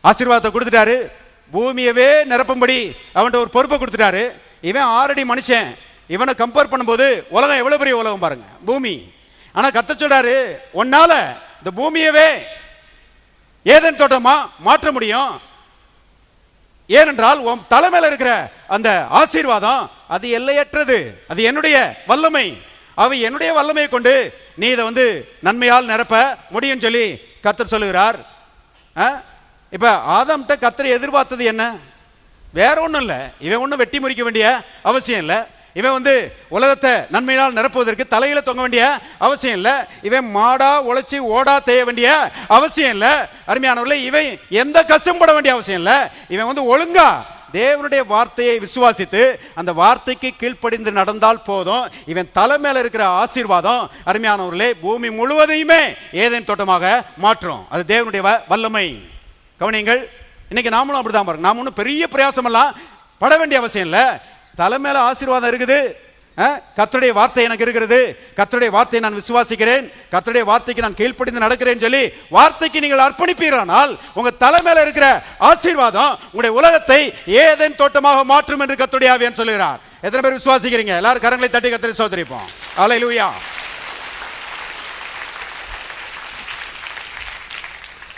ஆசீர்வாதத்தை கொடுத்துட்டாரு, பூமியவே நிரப்பும்படி அவன்கிட்ட ஒரு பொறுப்பை கொடுத்துட்டாரு. இவன் 6 அடி மனுஷன், இவனை கம்பேர் பண்ணும்போது உலகம் எவ்வளவு பெரிய உலகம் பாருங்க, பூமி. ஆனா கர்த்தர் சொல்றாரு, உன்னால இந்த பூமியவே ஏதேன் தோட்டமா மாற்ற முடியும். ஏனென்றால் உன் தலைமையில இருக்கிற அந்த ஆசீர்வாதம் அது எல்லையற்றது, அது என்னுடைய வல்லமை. அவை என்னுடைய வல்லமையை கொண்டு நீ இதை நன்மையால் நிரப்ப முடியும் சொல்லி கர்த்தர் சொல்லுகிறார். இப்ப ஆதாம்கிட்ட கர்த்தர் எதிர்பார்த்தது என்ன? வேற ஒண்ணும் இல்ல. இவன் ஒன்னும் வெட்டி முறிக்க வேண்டிய அவசியம் இல்லை. இவன் உலகத்தை நன்மையினால் நிரப்புவதற்கு தலையில தொங்க வேண்டிய அவசியம் இல்லை. இவன் மாடா உழைச்சி ஓடா தேய வேண்டிய அவசியம் இல்லை. அருமையானவர்களே, இவன் எந்த கஷ்டப்பட வேண்டிய அவசியம் இல்லை. இவன் ஒழுங்கா தேவனுடைய வார்த்தையை விசுவாசித்து அந்த வார்த்தைக்கு கீழ்ப்படிந்து நடந்தால் போதும். இவன் தலை மேல இருக்கிற ஆசீர்வாதம் அருமையானவர்களே பூமி முழுவதையுமே ஏதேன் தோட்டமாக மாற்றும். அது தேவனுடைய வல்லமை. கவனிங்கள், இன்னைக்கு நாமளும் அப்படிதான் பாருங்க. நாம ஒன்றும் பெரிய பிரயாசம் எல்லாம் பட வேண்டிய அவசியம் இல்லை. தலை மேல ஆசீர்வாதம் இருக்குது. கர்த்தருடைய வார்த்தை எனக்கு இருக்கிறது, கர்த்தருடைய வார்த்தையை நான் விசுவாசிக்கிறேன், கர்த்தருடைய வார்த்தைக்கு நான் கீழ்ப்படிந்து நடக்கிறேன் சொல்லி வார்த்தைக்கு நீங்கள் அர்ப்பணிப்பீரானால் உங்க தலை மேல இருக்கிற ஆசீர்வாதம் உங்களுடைய உலகத்தை ஏதேன் தோட்டமாக மாற்றும் என்று கர்த்தருடைய ஆவியானவர் சொல்லுகிறார். எத்தனை பேர் விசுவாசிக்கிறீங்க? எல்லாரும் கரங்களை தட்டி கர்த்தரை ஸ்தோத்திரிப்போம். அல்லேலூயா.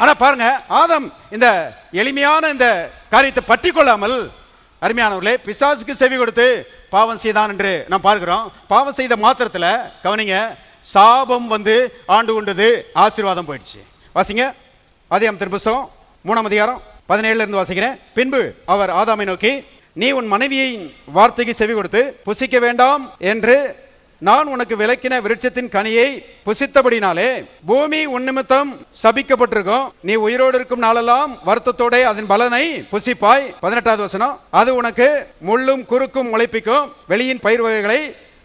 ஆனா பாருங்க, ஆதாம் இந்த எளிமையான இந்த காரியத்தை பற்றி கொள்ளாமல் அருமையானவர்களே பிசாசுக்கு செவி கொடுத்து பாவம் செய்தான் என்று நாம் பார்க்கிறோம். பாவம் செய்த மாத்திரத்தில் கவனிங்க, சாபம் ஆண்டு கொண்டது, ஆசீர்வாதம் போயிடுச்சு. வாசிங்க, ஆதியாகமத்தின் புத்தகம் 3ஆம் அதிகாரம் 17 இருந்து வாசிக்கிறேன். பின்பு அவர் ஆதாமை நோக்கி, நீ உன் மனைவியின் வார்த்தைக்கு செவி கொடுத்து புசிக்க வேண்டாம் என்று நான் உனக்கு விலக்கின விருட்சத்தின் கனியை புசித்தபடினாலே பூமி உன் நிமித்தம் சபிக்கப்பட்டிருக்கும். நீ உயிரோடு இருக்கும் நாளெல்லாம் வருத்தத்தோட அதன் பலனை புசிப்பாய். 18வது வசனம், அது உனக்கு முள்ளும் குறுக்கும் முளைப்பிக்கும் வெளியின் பயிர் வகைகளை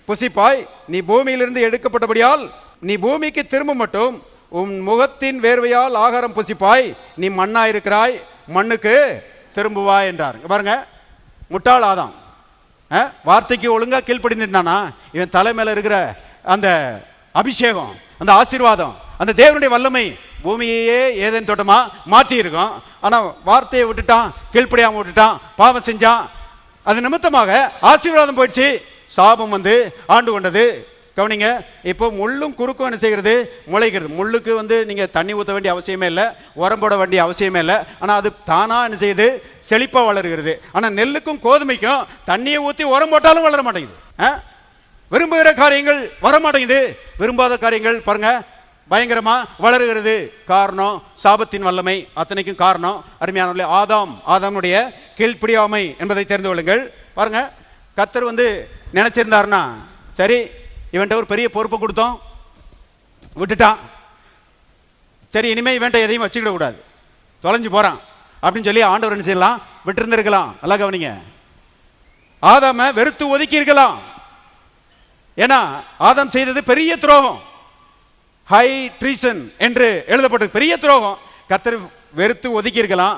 புசிப்பாய். நீ பூமியிலிருந்து எடுக்கப்பட்டபடியால் நீ பூமிக்கு திரும்ப மட்டும் உன் முகத்தின் வேர்வையால் ஆகாரம் புசிப்பாய். நீ மண்ணாயிருக்கிறாய், மண்ணுக்கு திரும்புவாய் என்றார். பாருங்க, முட்டாள் ஆதாம் வார்த்தைக்கு ஒழுங்கா கீழ்ப்படிந்தானா இவன் தலை மேல இருக்கிற அந்த அபிஷேகம், அந்த ஆசீர்வாதம், அந்த தேவனுடைய வல்லமை பூமியே ஏதேன் தோட்டமா மாற்றி இருக்கும். ஆனா வார்த்தையை விட்டுட்டான், கீழ்ப்படியாம விட்டுட்டான், பாவம் செஞ்சான். அது நிமித்தமாக ஆசீர்வாதம் போயிடுச்சு, சாபம் ஆண்டு கொண்டது. கவனிங்க, இப்போ முள்ளும் குறுக்கும் என்ன செய்கிறது? முளைக்கிறது. முள்ளுக்கு நீங்க தண்ணி ஊற்ற வேண்டிய அவசியமே இல்லை, உரம் போட வேண்டிய அவசியமே இல்லை. ஆனால் அது தானா என்ன செய்யுது? செழிப்பாக வளர்கிறது. ஆனால் நெல்லுக்கும் கோதுமைக்கும் தண்ணியை ஊற்றி உரம் போட்டாலும் வளர மாட்டேங்குது. விரும்புகிற காரியங்கள் வரமாட்டேங்குது. விரும்பாத காரியங்கள் பாருங்க பயங்கரமா வளருகிறது. காரணம் சாபத்தின் வல்லமை. அத்தனைக்கும் காரணம் அருமையானவர்களே ஆதாமுடைய கீழ்ப்படியாமை என்பதை தெரிந்து கொள்ளுங்கள். பாருங்க கர்த்தர் நினைச்சிருந்தாருன்னா சரி இவன்ட்ட ஒரு பெரிய பொறுப்பை கொடுத்தோம் விட்டுட்டான், சரி இனிமே இவன்ட்ட எதையும் வச்சுக்கிட கூடாது, தொலைஞ்சு போறான் அப்படின்னு சொல்லி ஆண்டவர் என்ன செய்யலாம், விட்டு இருந்திருக்கலாம். நல்லா கவனிங்க, ஆதாம வெறுத்து ஒதுக்கி இருக்கலாம். ஏன்னா ஆதாம் செய்தது பெரிய துரோகம், ஹை ட்ரீசன் என்று எழுதப்பட்டது, பெரிய துரோகம். கர்த்தர் வெறுத்து ஒதுக்கி இருக்கலாம்.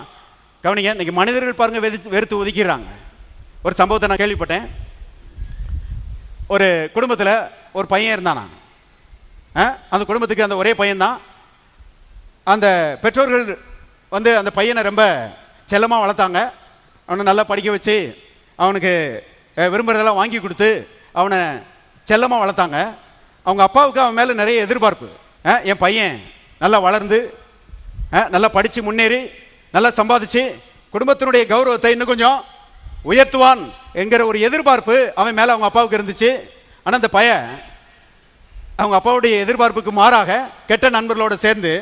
கவனிங்க, இன்னைக்கு மனிதர்கள் பாருங்க வெறுத்து ஒதுக்கிறாங்க. ஒரு சம்பவத்தை நான் கேள்விப்பட்டேன். ஒரு குடும்பத்தில் ஒரு பையன் இருந்தானா, அந்த குடும்பத்துக்கு அந்த ஒரே பையன்தான். அந்த பெற்றோர்கள் அந்த பையனை ரொம்ப செல்லமாக வளர்த்தாங்க. அவனை நல்லா படிக்க வச்சு அவனுக்கு விரும்புகிறதெல்லாம் வாங்கி கொடுத்து அவனை செல்லமாக வளர்த்தாங்க. அவங்க அப்பாவுக்கு அவன் மேலே நிறைய எதிர்பார்ப்பு. என் பையன் நல்லா வளர்ந்து நல்லா படித்து முன்னேறி நல்லா சம்பாதிச்சு குடும்பத்தினுடைய கௌரவத்தை இன்னும் கொஞ்சம் உயர்த்துவான் என்கிற ஒரு எதிர்பார்ப்பு அவன் மேலே அவங்க அப்பாவுக்கு இருந்துச்சு. ஆனால் அந்த பையன் அவங்க அப்பாவுடைய எதிர்பார்ப்புக்கு மாறாக கெட்ட நண்பர்களோடு சேர்ந்து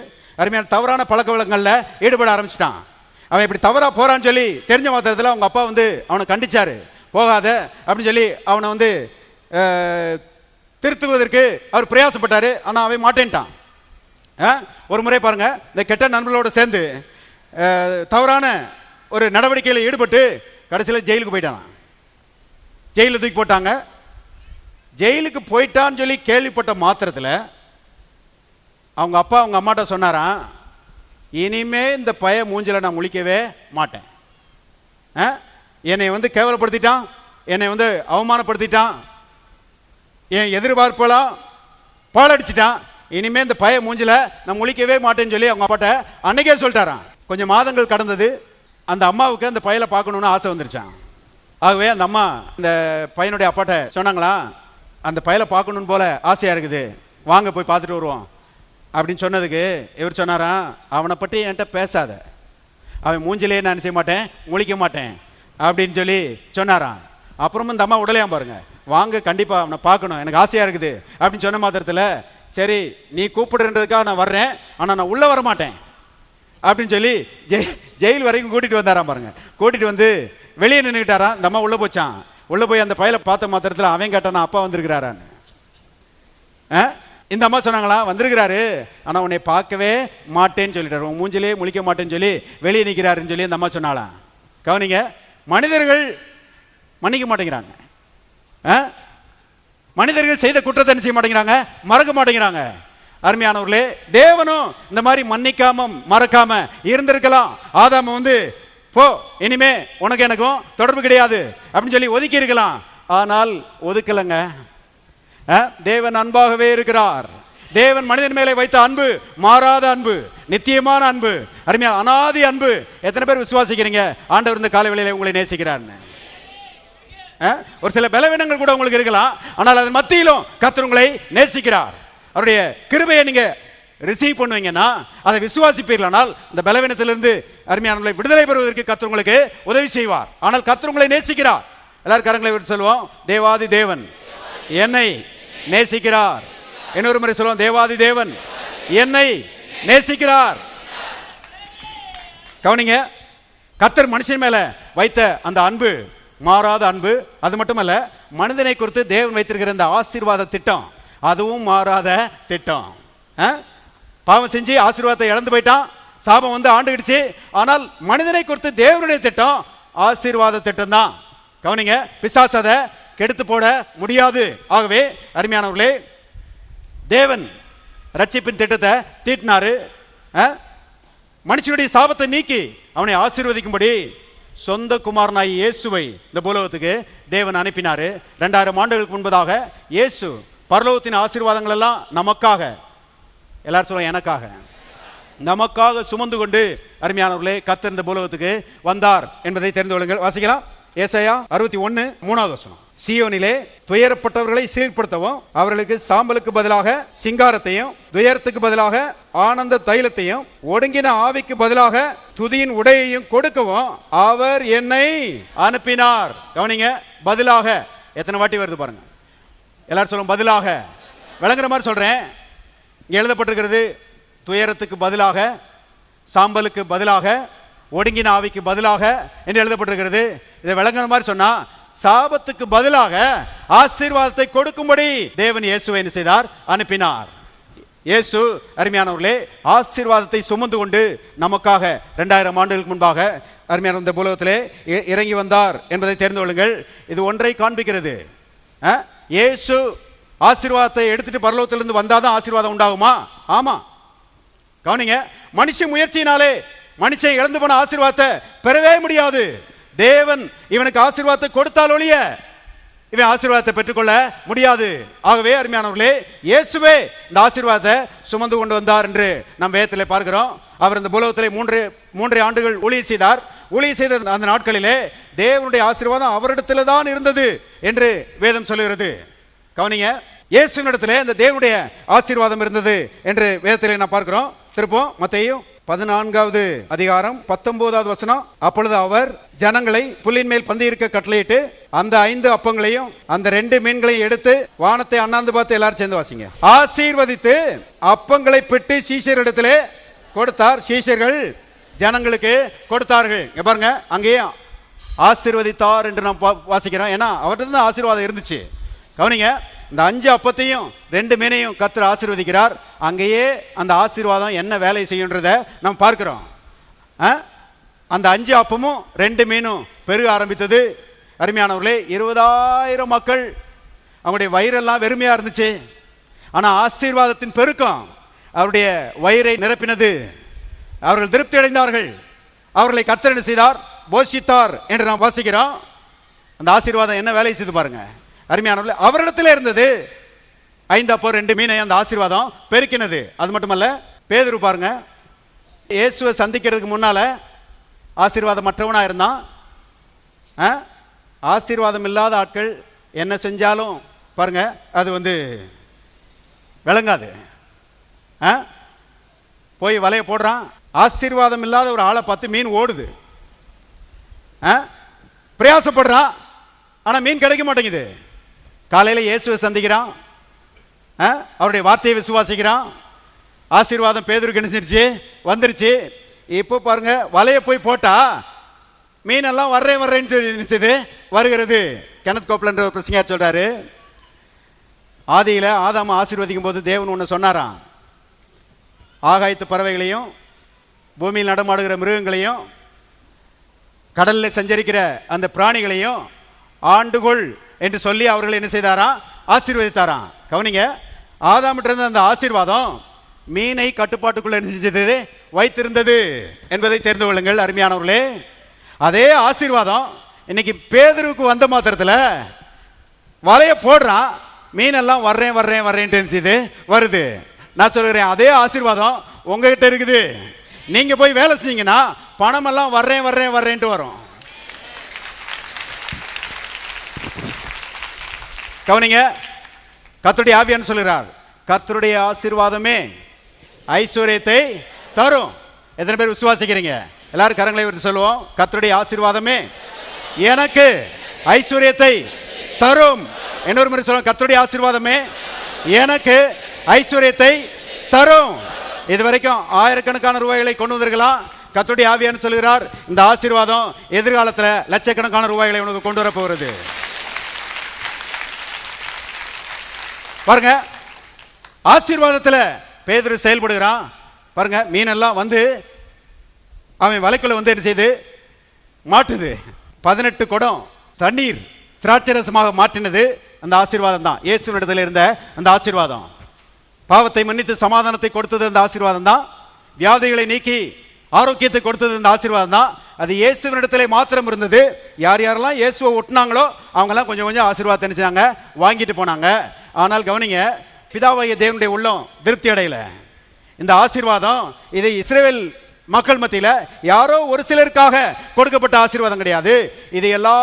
அருமையான தவறான பழக்க வழக்கங்களில் ஈடுபட ஆரம்பிச்சிட்டான். அவன் இப்படி தவறாக போகிறான்னு சொல்லி தெரிஞ்ச மாத்திரத்தில் அவங்க அப்பா அவனை கண்டிச்சாரு, போகாத அப்படின்னு சொல்லி அவனை திருத்துவதற்கு அவர் பிரயாசப்பட்டார். ஆனால் அவன் மாட்டேன்ட்டான். ஒரு முறை பாருங்க, இந்த கெட்ட நண்பர்களோடு சேர்ந்து தவறான ஒரு நடவடிக்கையில் ஈடுபட்டு கடைசியில் ஜெயிலுக்கு போயிட்டான். ஜெயிலில் தூக்கி போட்டாங்க. ஜெயிலுக்கு போயிட்டான்னு சொல்லி கேள்விப்பட்ட மாத்திரத்தில் அவங்க அப்பா அவங்க அம்மாட்ட சொன்னாராம், இனிமே இந்த பய மூஞ்சில நான் முழிக்கவே மாட்டேன். என்னை கேவலப்படுத்திட்டான், என்னை அவமானப்படுத்திட்டான், என் எதிர்பார்ப்பெல்லாம் பாலடிச்சிட்டான், இனிமே இந்த பய மூஞ்சில நான் முழிக்கவே மாட்டேன்னு சொல்லி அவங்க அப்பாட்ட அன்னைக்கே சொல்லிட்டாரான். கொஞ்சம் மாதங்கள் கடந்தது. அந்த அம்மாவுக்கு அந்த பையலை பார்க்கணுன்னு ஆசை வந்துருச்சான். ஆகவே அந்த அம்மா இந்த பையனுடைய அப்பாட்ட சொன்னாங்களா, அந்த பையலை பார்க்கணுன்னு போல ஆசையாக இருக்குது, வாங்க போய் பார்த்துட்டு வருவோம் அப்படின்னு சொன்னதுக்கு இவர் சொன்னாராம், அவனை பற்றி என்கிட்ட பேசாத, அவன் மூஞ்சிலே நான் செய்ய மாட்டேன், முழிக்க மாட்டேன் அப்படின்னு சொல்லி சொன்னாராம். அப்புறமும் இந்த அம்மா உடலையாம் பாருங்க, வாங்க கண்டிப்பாக அவனை பார்க்கணும், எனக்கு ஆசையாக இருக்குது அப்படின்னு சொன்ன மாத்திரத்தில் சரி நீ கூப்பிடுறதுக்காக நான் வர்றேன், ஆனால் நான் உள்ளே வர மாட்டேன் அப்படின்னு சொல்லி ஜெயில் வரைக்கும் கூட்டிகிட்டு வந்தாராம் பாருங்க. கூட்டிகிட்டு வெளியே நின்றுக்கிட்டாராம். இந்த அம்மா உள்ளே போச்சான். உள்ளே போய் அந்த பையலை பார்த்த மாத்திரத்தில் அவன் கேட்டானா, அப்பா வந்திருக்கிறாரான்னு. இந்த அம்மா சொன்னாங்களா, வந்திருக்கிறாரு, ஆனால் உன்னை பார்க்கவே மாட்டேன்னு சொல்லிட்டாரு, உன் மூஞ்சிலே முழிக்க மாட்டேன்னு சொல்லி வெளியே நிற்கிறாருன்னு சொல்லி இந்த அம்மா சொன்னாலாம். கவனிங்க, மனிதர்கள் மன்னிக்க மாட்டேங்கிறாங்க. மனிதர்கள் செய்த குற்றத்தை என்ன செய்ய மாட்டேங்கிறாங்க, மறக்க மாட்டேங்கிறாங்க. அருமையானவர்களே, தேவனும் இந்த மாதிரி மன்னிக்காம மறக்காம இருந்திருக்கலாம். ஆதாம போ, இனிமே உனக்கு எனக்கும் தொடர்பு கிடையாது அப்படின்னு சொல்லி ஒதுக்கி இருக்கலாம். ஆனால் ஒதுக்கலங்க. தேவன் அன்பாகவே இருக்கிறார். தேவன் மனிதன் மேலே வைத்த அன்பு மாறாத அன்பு, நித்தியமான அன்பு, அருமையா அனாதி அன்பு. எத்தனை பேர் விசுவாசிக்கிறீங்க ஆண்டவர் இந்த காலை வேளையிலே உங்களை நேசிக்கிறார்னு? ஒரு சில பலவீனங்கள் கூட உங்களுக்கு இருக்கலாம், ஆனால் அதன் மத்தியிலும் கர்த்தர் உங்களை நேசிக்கிறார். அவருடைய கிருபையை நீங்க ரிசீவ் பண்ணுவீங்கன்னா, அதை விசுவாசிப்பீர்களானால் இந்த பலவீனத்திலிருந்து அருமையானவர்களை விடுதலை பெறுவதற்கு கர்த்தர் உங்களுக்கு உதவி செய்வார். ஆனால் கர்த்தர் உங்களை நேசிக்கிறார். எல்லாரும் கரங்களை விட்டு சொல்லுவோம், தேவாதி தேவன் என்னை நேசிக்கிறார். இன்னொரு முறை சொல்லுவோம், தேவாதி தேவன் என்னை நேசிக்கிறார். கவனிங்க, கர்த்தர் மனுஷன் மேல வைத்த அந்த அன்பு மாறாத அன்பு. அது மட்டுமல்ல, மனிதனை குறித்து தேவன் வைத்திருக்கிற இந்த ஆசீர்வாத திட்டம் அதுவும் மாறாத திட்டம். பாவம் செஞ்சு ஆசீர்வாதத்தை இழந்து போயிட்டான், சாபம் ஆண்டுகிடுச்சு. ஆனால் மனிதனை குறித்து தேவனுடைய திட்டம் ஆசீர்வாத திட்டம் தான். கவனிங்க, பிசாசு அதை கெடுத்து போட முடியாது. ஆகவே அருமையானவர்களே, தேவன் ரட்சிப்பின் திட்டத்தை தீட்டினாரு. மனுஷனுடைய சாபத்தை நீக்கி அவனை ஆசீர்வதிக்கும்படி சொந்த குமாரனாய் இயேசுவை இந்த பூலோகத்துக்கு தேவன் அனுப்பினாரு. 2000 ஆண்டுகளுக்கு முன்பதாக இயேசு பரலோகத்தின் ஆசீர்வாதங்கள் எல்லாம் நமக்காக, எல்லாரும் சொல்லுங்க எனக்காக, நமக்காக சுமந்து கொண்டு அருமையானவர்களே கர்த்தர் இந்த பூலோகத்துக்கு வந்தார் என்பதை தெரிந்து கொள்ளுங்கள். வாசிக்கலாம். ஏசாயா 61:3 சீயோனிலே துயரப்பட்டவர்களை சீர்படுத்தவும், அவர்களுக்கு சாம்பலுக்கு பதிலாக சிங்காரத்தையும், துயரத்துக்கு பதிலாக ஆனந்த தைலத்தையும், ஒடுங்கின ஆவிக்கு பதிலாக துதியின் உடையையும் கொடுக்கவும் அவர் என்னை அனுப்பினார். கவனிங்க, பதிலாக எத்தனை வாட்டி வருது பாருங்க. எல்லாரும் சொல்லும் பதிலாக. விளங்குற மாதிரி சொல்றேன். இங்க எழுதப்பட்டிருக்கிறது துயரத்துக்கு பதிலாக, சாம்பலுக்கு பதிலாக, ஒடுங்கின ஆவிக்கு பதிலாக என்று எழுதப்பட்டிருக்கிறது. இதை விளங்குற மாதிரி சொன்னா சாபத்துக்கு பதிலாக ஆசீர்வாதத்தை கொடுக்கும்படி தேவன் இயேசுவை என்ன செய்தார்? அனுப்பினார். இயேசு அருமையானவர்களே ஆசீர்வாதத்தை சுமந்து கொண்டு நமக்காக 2000 ஆண்டுகளுக்கு முன்பாக அருமையான இந்த பூலோகத்திலே இறங்கி வந்தார் என்பதை தெரிந்து கொள்ளுங்கள். இது ஒன்றை காண்பிக்கிறது. இயேசு ஆசீர்வாதத்தை எடுத்துட்டு பரலோகத்திலிருந்து வந்தாதான் ஆசீர்வாதம் உண்டாகுமா? ஆமா. கவனிங்க, மனுஷ முயற்சியினாலே மனுஷன் இழந்து போன ஆசீர்வாதத்தை பெறவே முடியாது. தேவன் இவனுக்கு ஆசீர்வாதத்தை கொடுத்தால் ஒழிய இவன் ஆசீர்வாதத்தை பெற்றுக்கொள்ள முடியாது. ஆகவே அருமையானவர்களே இயேசுவே இந்த ஆசீர்வாதத்தை சுமந்து கொண்டு வந்தார் என்று நாம் வேதத்திலே பார்க்கிறோம். அவர் இந்த பூலோகத்திலே 3 ஆண்டுகள் ஊழியம் செய்தார். ஊழியம் செய்த அந்த நாட்களிலே தேவனுடைய ஆசீர்வாதம் அவரிடத்தில் தான் இருந்தது என்று வேதம் சொல்லுகிறது. கவனிங்க, இயேசுவினிடத்திலே இந்த தேவனுடைய ஆசீர்வாதம் இருந்தது என்று வேதத்திலே நாம் பார்க்கிறோம். திருப்போம் மத்தேயு 14வது அதிகாரம் 19வது வசனம். அப்பொழுது அவர் ஜனங்களை புல்லின் மேல் பந்தியிருக்க கட்டளையிட்டு அந்த 5 அப்பங்களையும் அந்த 2 மீன்களையும் எடுத்து வானத்தை அண்ணாந்து பார்த்து எல்லாரும் சேர்ந்து வாசிங்க. ஆசீர்வதித்து அப்பங்களை பிட்டு சீஷரிடத்திலே கொடுத்தார். சீஷர்கள் ஜனங்களுக்கு கொடுத்தார்கள். இங்க பாருங்க, அங்கேயே ஆசீர்வதித்தார் என்று நாம் வாசிக்கிறோம். ஏன்னா அவர்கிட்ட ஆசீர்வாதம் இருந்துச்சு. கவனிங்க, இந்த 5 அப்பத்தையும் 2 மீனையும் கர்த்தர் ஆசீர்வதிக்கிறார். அங்கேயே அந்த ஆசீர்வாதம் என்ன வேலை செய்யுன்றதை நாம் பார்க்கிறோம். அந்த 5 அப்பமும் 2 மீனும் பெருக ஆரம்பித்தது. அருமையானவர்களே 20,000 மக்கள், அவங்களுடைய வயிறெல்லாம் வெறுமையா இருந்துச்சு. ஆனா ஆசீர்வாதத்தின் பெருக்கம் அவருடைய வயிறை நிரப்பினது. அவர்கள் திருப்தி அடைந்தார்கள். அவர்களை கர்த்தர் என்ன செய்தார்? போஷித்தார் என்று நாம் வாசிக்கிறோம். அந்த ஆசீர்வாதம் என்ன வேலை செய்து பாருங்க. அருமையானவர்களே அவரிடத்தில் இருந்தது 5 அப்போ 2 மீனை அந்த ஆசீர்வாதம் பெருக்கினது. அது மட்டுமல்ல, பேதுரு பாருங்க, இயேசுவை சந்திக்கிறதுக்கு முன்னால ஆசீர்வாதம் மற்றவனா இருந்தான். ஆசீர்வாதம் இல்லாத ஆட்கள் என்ன செஞ்சாலும் பாருங்க அது விளங்காது. போய் வலைய போடுறான். ஆசீர்வாதம் இல்லாத ஒரு ஆளை பார்த்து மீன் ஓடுது. பிரயாசப்படுறான், ஆனா மீன் கிடைக்க மாட்டேங்குது. காலையில இயேசுவை சந்திக்கிறான், அவருடைய வார்த்தையை விசுவாசிக்கிறான். ஆசீர்வாதம் பேதுருக்கு நினைச்சிருச்சு, வந்துருச்சு. இப்போ பாருங்க, வலைய போய் போட்டா மீனெல்லாம் வர்றேன்னு நினைச்சது வருகிறது. கெனத் கோப்லண்ட் ஒரு பிரசங்கியார் சொல்றாரு, ஆதியில ஆதாம ஆசீர்வதிக்கும் போது தேவன் ஒன்று சொன்னாராம், ஆகாயத்து பறவைகளையும் பூமியில் நடமாடுகிற மிருகங்களையும் கடலில் சஞ்சரிக்கிற அந்த பிராணிகளையும் ஆண்டுகொள் என்று சொல்லி அவர்கள் என்ன செய்தாராம்? ஆசீர்வதித்தாராம். கவனிங்க, ஆதாமிட்ட இருந்த அந்த ஆசீர்வாதம் மீனை கட்டுப்பாட்டுக்குள்ள செஞ்சது வைத்திருந்தது என்பதை தெரிந்து கொள்ளுங்கள் அருமையானவர்களே. அதே ஆசீர்வாதம் இன்னைக்கு பேதுருக்கு வந்த மாத்திரத்தில் வலைய போடுறான், மீனெல்லாம் வர்றேன்ட்டு வருது. நான் சொல்கிறேன், அதே ஆசீர்வாதம் உங்ககிட்ட இருக்குது. நீங்க போய் வேலை செஞ்சீங்கன்னா பணம் எல்லாம் வர்றேன்ட்டு வரும். கவனிங்க, கர்த்தருடைய ஆவியானவர் சொல்கிறார், கர்த்தருடைய ஆசீர்வாதமே ஐஸ்வர்யத்தை தரும். எத்தனை பேர் விசுவாசிக்கிறீங்க? எல்லாரும் கரங்களை உயர்த்தி சொல்லுவோம். கர்த்தருடைய ஆசீர்வாதமே எனக்கு ஐஸ்வர்யத்தை தரும். இன்னொரு முறை சொல்லுவோம், கர்த்தருடைய ஆசீர்வாதமே எனக்கு ஐஸ்வர்யத்தை தரும். இதுவரைக்கும் ஆயிரக்கணக்கான ரூபாய்களை கொண்டு வந்திருக்கலாம். கர்த்தருடைய ஆவியானவர் சொல்கிறார், இந்த ஆசீர்வாதம் எதிர்காலத்தில் லட்சக்கணக்கான ரூபாய்களை உனக்கு கொண்டு வர போகிறது. பாருங்க, ஆசீர்வாதத்தில் பேதுரு செயல்படுகிறான். பாருங்க, மீனெல்லாம் அவன் வலைக்குள்ள என்ன செய்து மாட்டுது. 18 குடம் தண்ணீர் திராட்சரசமாக மாற்றினது அந்த ஆசீர்வாதம் தான். இயேசுவினிடத்தில் இருந்த அந்த ஆசீர்வாதம். பாவத்தை மன்னித்து சமாதானத்தை கொடுத்தது அந்த ஆசீர்வாதம் தான். வியாதிகளை நீக்கி ஆரோக்கியத்தை கொடுத்தது அந்த ஆசீர்வாதம் தான். அது இயேசுவினிடத்திலே மாத்திரம் இருந்தது. யார் யாரெல்லாம் இயேசுவை ஒட்டினாங்களோ அவங்கெல்லாம் கொஞ்சம் கொஞ்சம் ஆசீர்வாதத்தை நினைச்சாங்க, வாங்கிட்டு போனாங்க. ஆனால் கவனிங்க, பிதாவாகிய தேவனுடைய உள்ளம் திருப்தி அடையல. இந்த ஆசீர்வாதம் இது இஸ்ரவேல் மக்கள் மத்தியில் யாரோ ஒரு சிலருக்காக கொடுக்கப்பட்ட ஆசீர்வாதம் கிடையாது. இது எல்லா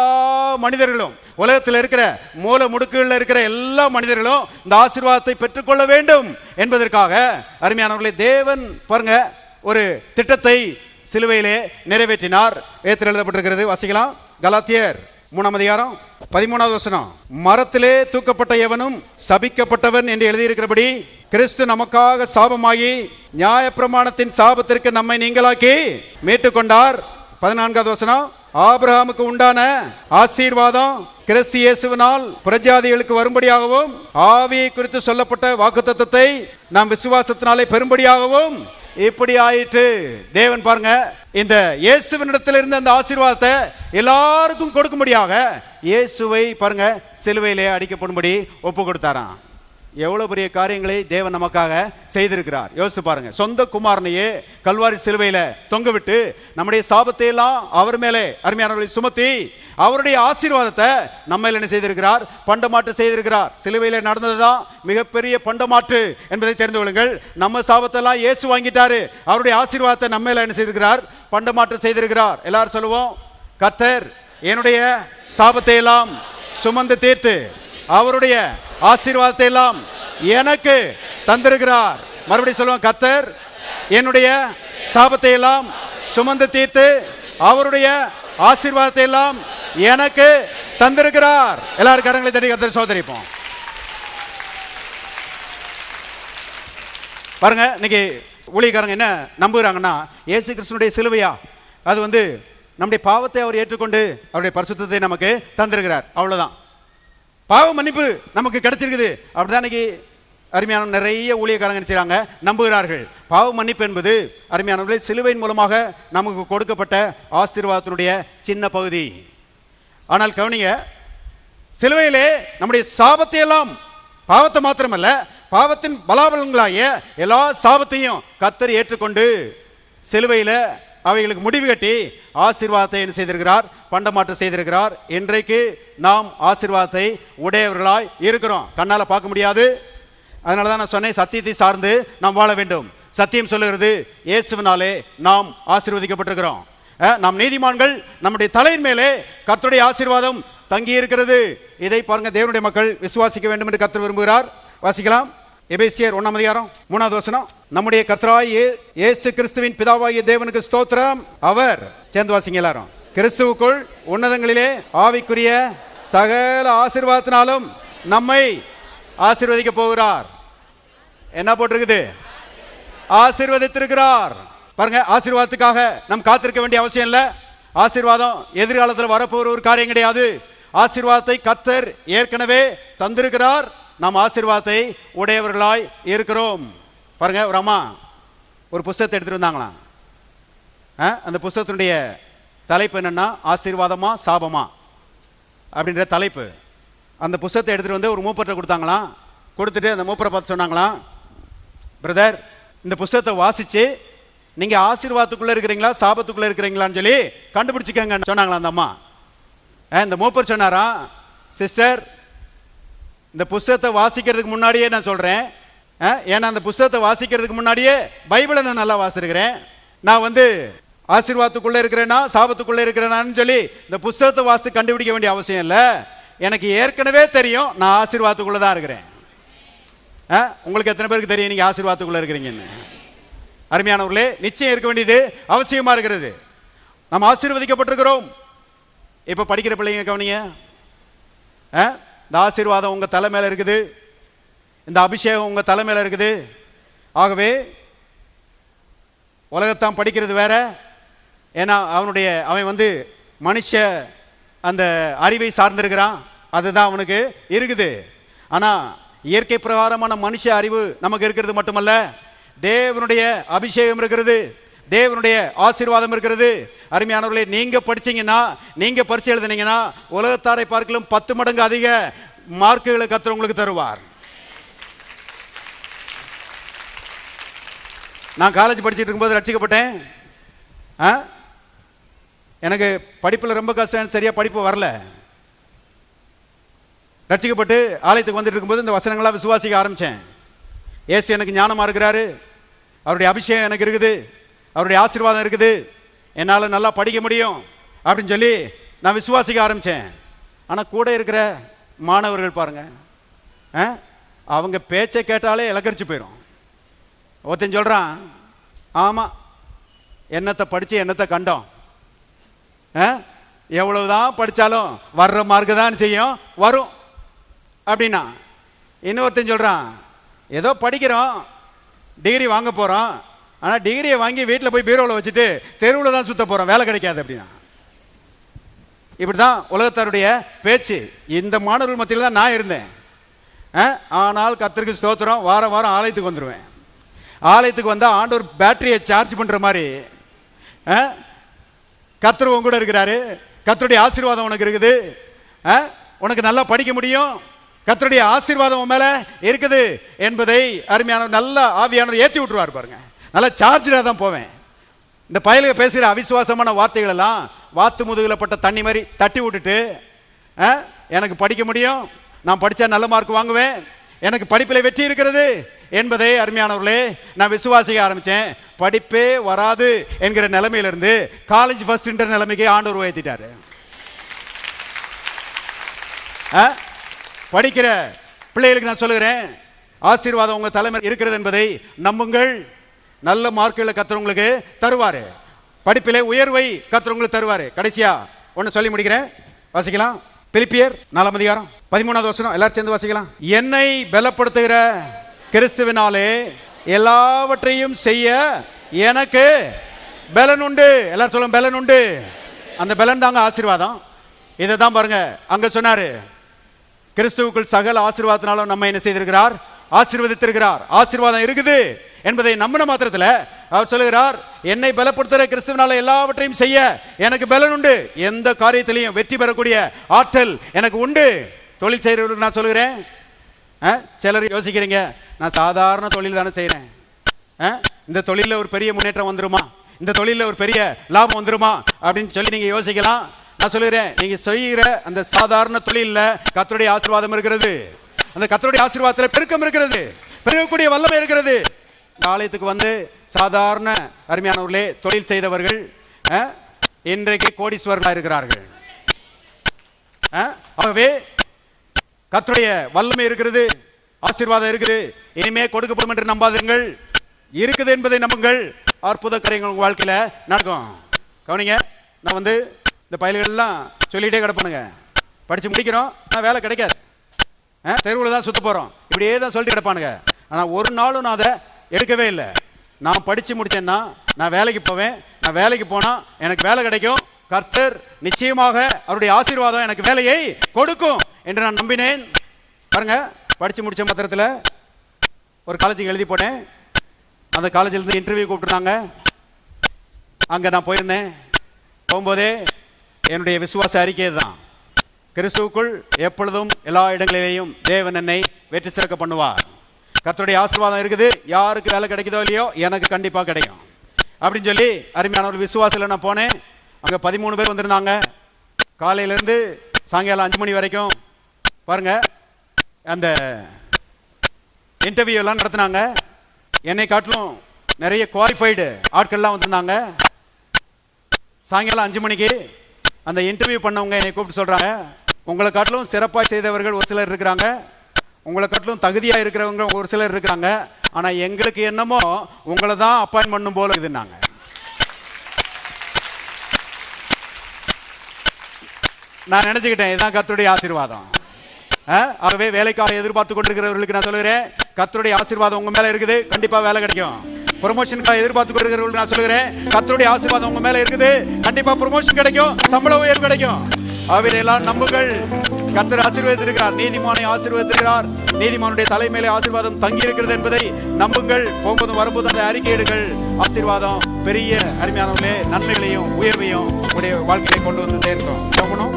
மனிதர்களும், உலகத்தில் இருக்கிற மூல முடுக்குகளில் இருக்கிற எல்லா மனிதர்களும் இந்த ஆசீர்வாதத்தை பெற்றுக்கொள்ள வேண்டும் என்பதற்காக அருமையானவர்களே தேவன் பாருங்க ஒரு திட்டத்தை சிலுவையிலே நிறைவேற்றினார். வேதத்தில் எழுதப்பட்டிருக்கிறது, வாசிக்கலாம். கலாத்தியர் 3ஆம் அதிகாரம் 13வது வசனம். மரத்திலே தூக்கப்பட்ட எவனும் சபிக்கப்பட்டவன் என்று எழுதியிருக்கிறபடி கிறிஸ்து நமக்காக சாபமாகி நியாயப்பிரமாணத்தின் சாபத்திற்கு நம்மை நீங்களாக்கி மீட்டுக் கொண்டார். 14வது வசனம். ஆபிரகாமுக்கு உண்டான ஆசீர்வாதம் கிறிஸ்து இயேசுவினால் பிரஜாதிகளுக்கு வரும்படியாகவும் ஆவியை குறித்து சொல்லப்பட்ட வாக்குத்தத்தத்தை நாம் விசுவாசத்தினாலே பெரும்படியாகவும் இப்படி ஆயிற்று. தேவன் பாருங்க, இந்த இயேசுவினிடத்தில் இருந்த அந்த ஆசீர்வாதத்தை எல்லாருக்கும் கொடுக்கும்படியாக இயேசுவை பாருங்க சிலுவையிலே அடிக்கப்படும்படி ஒப்பு கொடுத்தாராம். எவ்வளவு பெரிய காரியங்களை தேவன் நமக்காக செய்திருக்கிறார். யோசித்து பாருங்க. சொந்த குமாரனையே கல்வாரி சிலுவையில தொங்க விட்டு நம்முடைய சாபத்தை எல்லாம் அவர் மேலே அருமையானவர்களை சுமத்தி அவருடைய ஆசீர்வாதத்தை நம்ம என்ன செய்திருக்கிறார்? பண்டமாற்று செய்திருக்கிறார். சிலுவையில நடந்ததுதான் மிகப்பெரிய பண்டமாற்று என்பதை தெரிந்து கொள்ளுங்கள். நம்ம சாபத்தெல்லாம் இயேசு வாங்கிட்டாரு. அவருடைய ஆசீர்வாதத்தை நம்ம என்ன செய்திருக்கிறார்? பண்டமாற்று செய்திருக்கிறார். எல்லாரும் சொல்லுவோம், கர்த்தர் என்னுடைய சாபத்தை எல்லாம் சுமந்து தீர்த்து அவருடைய ஆசீர்வாதத்தை எல்லாம் எனக்கு தந்திருக்கிறார். மறுபடியும் சொல்லுவோம், கர்த்தர் என்னுடைய சாபத்தை எல்லாம் சுமந்து தீர்த்து அவருடைய ஆசீர்வாதத்தை எல்லாம் எனக்கு தந்திருக்கிறார். எல்லாரும் கரங்களை தட்டி கர்த்தர் சோதரிப்போம். பாருங்க, இன்னைக்கு ஊழியக்காரங்க என்ன நம்புகிறாங்கன்னா, இயேசு கிறிஸ்துனுடைய சிலுவையா அது நம்முடைய பாவத்தை அவர் ஏற்றுக்கொண்டு அவருடைய பரிசுத்தத்தை நமக்கு தந்திருக்கிறார், அவ்வளவுதான். பாவ மன்னிப்பு நமக்கு கிடைச்சிருக்குது. அப்படிதான் இன்னைக்கு அருமையான நிறைய ஊழியக்காரங்க செய்றாங்க, நம்புகிறார்கள். பாவ மன்னிப்பு என்பது அருமையானவர்களே சிலுவையின் மூலமாக நமக்கு கொடுக்கப்பட்ட ஆசீர்வாதத்தினுடைய சின்ன பகுதி. ஆனால் கவனிங்க, சிலுவையிலே நம்முடைய சாபத்தை எல்லாம், பாவத்தை மாத்திரமல்ல பாவத்தின் பலாபலங்களாகிய எல்லா சாபத்தையும் கர்த்தர் ஏற்றுக்கொண்டு சிலுவையில அவைகளுக்கு முடிவு கட்டி ஆசீர்வாதத்தை என்ன செய்திருக்கிறார்? பண்டமாற்று செய்திருக்கிறார். இன்றைக்கு நாம் ஆசீர்வாதத்தை உடையவர்களாய் இருக்கிறோம். கண்ணால பார்க்க முடியாது. அதனால தான் நான் சொன்னேன், சத்தியத்தை சார்ந்து நாம் வாழ வேண்டும். சத்தியம் சொல்லுகிறது, இயேசுவினாலே நாம் ஆசீர்வதிக்கப்பட்டிருக்கிறோம். நாம் நீதிமான்கள், நம்முடைய தலையின் மேலே கர்த்தருடைய ஆசீர்வாதம் தங்கி இருக்கிறது. இதை பாருங்க, தேவனுடைய மக்கள் விசுவாசிக்க வேண்டும் என்று கர்த்தர் விரும்புகிறார். வாசிக்கலாம். எபேசியர் 1ஆம் அதிகாரம் 3வது வசனம். நம்முடைய கர்த்தராகிய இயேசு கிறிஸ்துவின் பிதாவாகிய தேவனுக்கு ஸ்தோத்திரம். அவர், சேர்ந்து வாசிங்க எல்லாரும். கிறிஸ்துவுக்குள் உன்னதங்களிலே ஆவிக்குரிய சகல ஆசீர்வாதத்தினாலும் நம்மை ஆசீர்வதிக்க போகிறார். என்ன போட்டிருக்குது? ஆசீர்வதித்திருக்கிறார். பாருங்க, ஆசீர்வாதத்துக்காக நாம் காத்திருக்க வேண்டிய அவசியம் இல்லை. ஆசீர்வாதம் எதிர்காலத்தில் வரப்போகிற ஒரு காரியம் கிடையாது. ஆசீர்வாதத்தை கர்த்தர் ஏற்கனவே தந்திருக்கிறார். நாம் ஆசீர்வாதத்தை உடையவர்களாய் இருக்கிறோம். பாருங்க, ஒரு அம்மா ஒரு புஸ்தகத்தை எடுத்துட்டு வந்தாங்களாம். அந்த புஸ்தகத்தினுடைய தலைப்பு என்னன்னா, ஆசீர்வாதமா சாபமா அப்படின்ற தலைப்பு. அந்த புஸ்தகத்தை எடுத்துட்டு வந்து ஒரு மூப்பர்கிட்ட கொடுத்தாங்களாம். கொடுத்துட்டு அந்த மூப்பரை பார்த்து சொன்னாங்களாம், பிரதர், இந்த புஸ்தகத்தை வாசிச்சு நீங்க ஆசீர்வாதத்துக்குள்ள இருக்கிறீங்களா சாபத்துக்குள்ள இருக்கிறீங்களான்னு சொல்லி கண்டுபிடிச்சிக்கங்க சொன்னாங்களா அந்த அம்மா. இந்த மூப்பர் சொன்னாரா, சிஸ்டர், இந்த புஸ்தகத்தை வாசிக்கிறதுக்கு முன்னாடியே நான் சொல்றேன், ஏன்னா அந்த புஸ்தகத்தை வாசிக்கிறதுக்கு முன்னாடியே பைபிளை நான் நல்லா வாசிக்கிறேன். நான் ஆசீர்வாதத்துக்குள்ள இருக்கிறேன்னா சாபத்துக்குள்ள இருக்கிறேனான்னு சொல்லி இந்த புஸ்தகத்தை வாசித்து கண்டுபிடிக்க வேண்டிய அவசியம் இல்லை. எனக்கு ஏற்கனவே தெரியும் நான் ஆசீர்வாதத்துக்குள்ள தான் இருக்கிறேன். உங்களுக்கு எத்தனை பேருக்கு தெரியும் நீங்க ஆசீர்வாதத்துக்குள்ள இருக்கிறீங்கன்னு? அருமையானவர்களே, நிச்சயம் இருக்க வேண்டியது அவசியமா இருக்கிறது. நாம் ஆசீர்வதிக்கப்பட்டிருக்கிறோம். இப்ப படிக்கிற பிள்ளைங்க கவனிங்க, இந்த ஆசீர்வாதம் உங்க தலை மேல இருக்குது, இந்த அபிஷேகம் உங்க தலை மேல இருக்குது. ஆகவே உலகத்தான் படிக்கிறது வேற. ஏன்னா அவன் மனுஷ அந்த அறிவை சார்ந்திருக்கிறான், அதுதான் அவனுக்கு இருக்குது. ஆனா இயற்கை பிரகாரமான மனுஷ அறிவு நமக்கு இருக்கிறது மட்டுமல்ல, தேவனுடைய அபிஷேகம் இருக்கிறது, தேவனுடைய ஆசீர்வாதம் இருக்கிறது. அருமையானவர்களே, நீங்க படிச்சீங்கன்னா, நீங்க பரீட்சை எழுதினீங்கன்னா உலகத்தாரை பார்க்கலும் 10 மடங்கு அதிக மார்க்குகளை கர்த்தர் உங்களுக்கு தருவார். நான் காலேஜ் படிச்சுட்டு இருக்கும்போது ரட்சிக்கப்பட்டேன். எனக்கு படிப்பில் ரொம்ப கஷ்டம், சரியா படிப்பு வரல. ரட்சிக்கப்பட்டு ஆலயத்துக்கு வந்துட்டு இருக்கும்போது இந்த வசனங்களாக விசுவாசிக்க ஆரம்பித்தேன். ஏசு எனக்கு ஞானமாக இருக்கிறாரு, அவருடைய அபிஷேகம் எனக்கு இருக்குது, அவருடைய ஆசீர்வாதம் இருக்குது, என்னால் நல்லா படிக்க முடியும் அப்படின்னு சொல்லி நான் விசுவாசிக்க ஆரம்பித்தேன். ஆனால் கூட இருக்கிற மாணவர்கள் பாருங்க, அவங்க பேச்சை கேட்டாலே இலக்கரிச்சு போயிடும். ஒருத்தன் சொல்கிறான், ஆமாம் என்னத்தை படித்து என்னத்தை கண்டோம், எவ்வளவுதான் படித்தாலும் வர்ற மார்க்கு தான் செய்யும், வரும் அப்படின்னா. இன்னொருத்தன் சொல்கிறான், ஏதோ படிக்கிறோம், டிகிரி வாங்க போகிறோம், ஆனால் டிகிரியை வாங்கி வீட்டில் போய் பீரோவில் வச்சுட்டு தெருவில் தான் சுற்ற போகிறோம், வேலை கிடைக்காது அப்படின்னா. இப்படி தான் உலகத்தாருடைய பேச்சு. இந்த மாணவர்கள் மத்தியில் தான் நான் இருந்தேன். ஆனால் கர்த்தருக்கு ஸ்தோத்திரம், வாரம் வாரம் ஆலயத்துக்கு வந்துடுவேன். ஆலயத்துக்கு வந்தால் ஆண்டவர் பேட்டரியை சார்ஜ் பண்ணுற மாதிரி கர்த்தர் உன் கூட இருக்கிறாரு, கர்த்தருடைய ஆசீர்வாதம் உனக்கு இருக்குது, உனக்கு நல்லா படிக்க முடியும், கர்த்தருடைய ஆசீர்வாதம் உன் மேலே இருக்குது என்பதை அருமையான நல்ல ஆவியானவர் ஏற்றி விட்டுருவார் பாருங்க. நல்லா சார்ஜாக தான் போவேன். இந்த பயலுக பேசுகிற அவிசுவாசமான வார்த்தைகள் எல்லாம் வாத்து முதுகில் பட்ட தண்ணி மாதிரி தட்டி விட்டுட்டு, எனக்கு படிக்க முடியும், நான் படித்தா நல்ல மார்க் வாங்குவேன், எனக்கு படிப்பில் வெற்றி இருக்கிறது என்பதை அருமையானவர்களே நான் விசுவாசிக்க ஆரம்பித்தேன். படிப்பே வராது என்கிற நிலைமையிலிருந்து காலேஜ் ஃபர்ஸ்ட்ன்ற நிலைமைக்கு ஆண்டவர் உயர்த்திட்டாரு. படிக்கிற பிள்ளைகளுக்கு நான் சொல்லுகிறேன், ஆசீர்வாதம் உங்கள் தலைமை இருக்கிறது என்பதை நம்புங்கள். நல்ல மார்க்குகளை கர்த்தர் உங்களுக்கு தருவார், படிப்பிலே உயர்வை கர்த்தர் உங்களுக்கு தருவார். கடைசியா ஒன்று சொல்லி முடிக்கிறேன், வாசிக்கலாம். பிலிப்பியர் 4 அதிகாரம் 13வது வசனம், எல்லாரும் சேர்ந்து வாசிக்கலாம். என்னை பலப்படுத்துகிற கிறிஸ்துவினாலே எல்லாவற்றையும் செய்ய எனக்கு பலன் உண்டு. எல்லாரும் சொல்லுங்க, பலன் உண்டு. அந்த பலன் தாங்க ஆசீர்வாதம். இதை தான் பாருங்க அங்க சொன்னாரு, கிறிஸ்துவுக்குள் சகல ஆசீர்வாதத்தினாலும் நம்ம என்ன செய்திருக்கிறார், ஆசீர்வதித்திருக்கிறார். ஆசீர்வாதம் இருக்குது என்பதை நம்பின மாத்திரத்தில் அவர் சொல்லுகிறார், என்னை பலப்படுத்துகிற கிறிஸ்துவினால எல்லாவற்றையும் செய்ய எனக்கு பலன் உண்டு. எந்த காரியத்திலையும் வெற்றி பெறக்கூடிய ஆற்றல் எனக்கு உண்டு. தொழில் செய்கிறவர்களுக்கு நான் சொல்லுகிறேன், சிலர் யோசிக்கிறீங்க, நான் சாதாரண தொழில் தானே செய்கிறேன், இந்த தொழிலில் ஒரு பெரிய முன்னேற்றம் வந்துருமா, இந்த தொழிலில் ஒரு பெரிய லாபம் வந்துருமா அப்படின்னு சொல்லி நீங்கள் யோசிக்கலாம். நான் சொல்லுகிறேன், நீங்கள் செய்கிற அந்த சாதாரண தொழிலில் கர்த்தருடைய ஆசீர்வாதம் இருக்கிறது. அந்த கர்த்தருடைய ஆசீர்வாதத்தில் பெருக்கம் இருக்கிறது, பெருகக்கூடிய வல்லமை இருக்கிறது. இந்த ஆலயத்துக்கு வந்து சாதாரண அருமையானவர்களே தொழில் செய்தவர்கள் இன்றைக்கு கோடீஸ்வரர்களாக இருக்கிறார்கள். ஆகவே கர்த்தருடைய வல்லமை இருக்கிறது, ஆசீர்வாதம் இருக்குது. இனிமே கொடுக்கப்படும் என்று நம்பாதீர்கள், இருக்குது என்பதை நம்புங்கள். அற்புத காரியங்கள் உங்கள் வாழ்க்கையில் நடக்கும். கவனிங்க, நான் வந்து இந்த பயல்கள்லாம் சொல்லிகிட்டே கிடப்பானுங்க, படித்து முடிக்கிறோம், ஆனால் வேலை கிடைக்காது, தெருவில் தான் சுற்ற போகிறோம், இப்படியே தான் சொல்லிட்டு கிடப்பானுங்க. ஆனால் ஒரு நாளும் நான் அதை எடுக்கவே இல்லை. நான் படித்து முடித்தேன்னா நான் வேலைக்கு போவேன், நான் வேலைக்கு போனால் எனக்கு வேலை கிடைக்கும், கர்த்தர் நிச்சயமாக அவருடைய ஆசீர்வாதம் எனக்கு வேலையை கொடுக்கும் என்று நான் நம்பினேன். பாருங்க, படித்து முடித்த மாத்திரத்தில் ஒரு காலேஜுக்கு எழுதி போனேன். அந்த காலேஜிலேருந்து இன்டர்வியூ கூப்பிட்டுருந்தாங்க. அங்கே நான் போயிருந்தேன். போகும்போதே என்னுடைய விசுவாச அறிக்கை தான், கிறிஸ்துவுக்குள் எப்பொழுதும் எல்லா இடங்களிலேயும் தேவன் என்னை வெற்றி சிறக்க பண்ணுவார். கர்த்தருடைய ஆசீர்வாதம் இருக்குது, யாருக்கு வேலை கிடைக்குதோ இல்லையோ எனக்கு கண்டிப்பாக கிடைக்கும் அப்படின்னு சொல்லி அருமையான ஒரு விசுவாசத்தில் நான் போனேன். அங்கே 13 பேர் வந்திருந்தாங்க. காலையிலேருந்து சாயங்காலம் 5 மணி வரைக்கும் பாருங்க அந்த இன்டர்வியூ எல்லாம் நடத்தினாங்க. என்னை காட்டிலும் நிறைய குவாலிஃபைடு ஆட்கள்லாம் வந்திருந்தாங்க. சாயங்காலம் 5 மணிக்கு அந்த இன்டர்வியூ பண்ணவங்க என்னை கூப்பிட்டு சொல்கிறாங்க, உங்களை காட்டிலும் சிறப்பாக செய்தவர்கள் ஒரு சிலர் இருக்கிறாங்க, உங்களை காட்டிலும் தகுதியாக இருக்கிறவங்க ஒரு சிலர் இருக்காங்க, ஆனால் எங்களுக்கு என்னமோ உங்களை தான் அப்பாயின்ட் பண்ணும் போல இதுனாங்க. நான் நினச்சிக்கிட்டேன் இதுதான் கர்த்தருடைய ஆசீர்வாதம். ஆகவே வேலைக்காக எதிர்பார்த்து கொண்டிருக்கிறவர்களுக்கு நான் சொல்லுகிறேன், கர்த்தருடைய ஆசீர்வாதம் உங்க மேல இருக்குது, கண்டிப்பா வேலை கிடைக்கும். ப்ரமோஷனுக்காக எதிர்பார்த்து கொண்டிருக்கிறவர்களுக்கு நான் சொல்லுகிறேன், கர்த்தருடைய ஆசீர்வாதம் உங்க மேல இருக்குது, கண்டிப்பா ப்ரமோஷன் கிடைக்கும், சம்பள உயர்வு கிடைக்கும். ஆகவே எல்லாம் நம்புங்கள். கர்த்தர் ஆசீர்வதித்திருக்கிறார், நீதிமானை ஆசீர்வதித்திருக்கிறார், நீதிமானுடைய தலைமையிலே ஆசீர்வாதம் தங்கி இருக்கிறது என்பதை நம்புங்கள். போகும்போது வரும்போது அதை அறிக்கையிடுங்கள். ஆசீர்வாதம் பெரிய அருமையானவர்களே நன்மைகளையும் உயர்வையும் உடைய வாழ்க்கையை கொண்டு வந்து சேர்க்கும். போகணும்.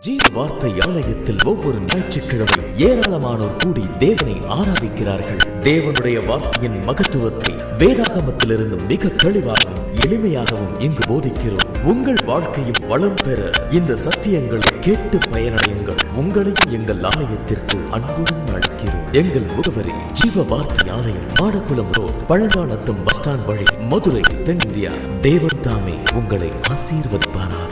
ஜீவ வார்த்தை ஆலயத்தில் ஒவ்வொரு ஞாயிற்றுக்கிழமை ஏராளமானோர் கூடி தேவனை ஆராதிக்கிறார்கள். தேவனுடைய வார்த்தையின் மகத்துவத்தை வேதாகமத்திலிருந்து மிக தெளிவாகவும் எளிமையாகவும் இங்கு போதிக்கிறோம். உங்கள் வாழ்க்கையும் வளம் பெற இந்த சத்தியங்களை கேட்டு பயனடையுங்கள். உங்களையும் எங்கள் ஆலயத்திற்கு அன்புடன் அழைக்கிறோம். எங்கள் முகவரி ஜீவ வார்த்தை ஆலயம், Madakkulam road, Palanganatham bus stand வழி, மதுரை, தென்னிந்தியா. தேவன் தாமே உங்களை ஆசீர்வதிப்பாரார்.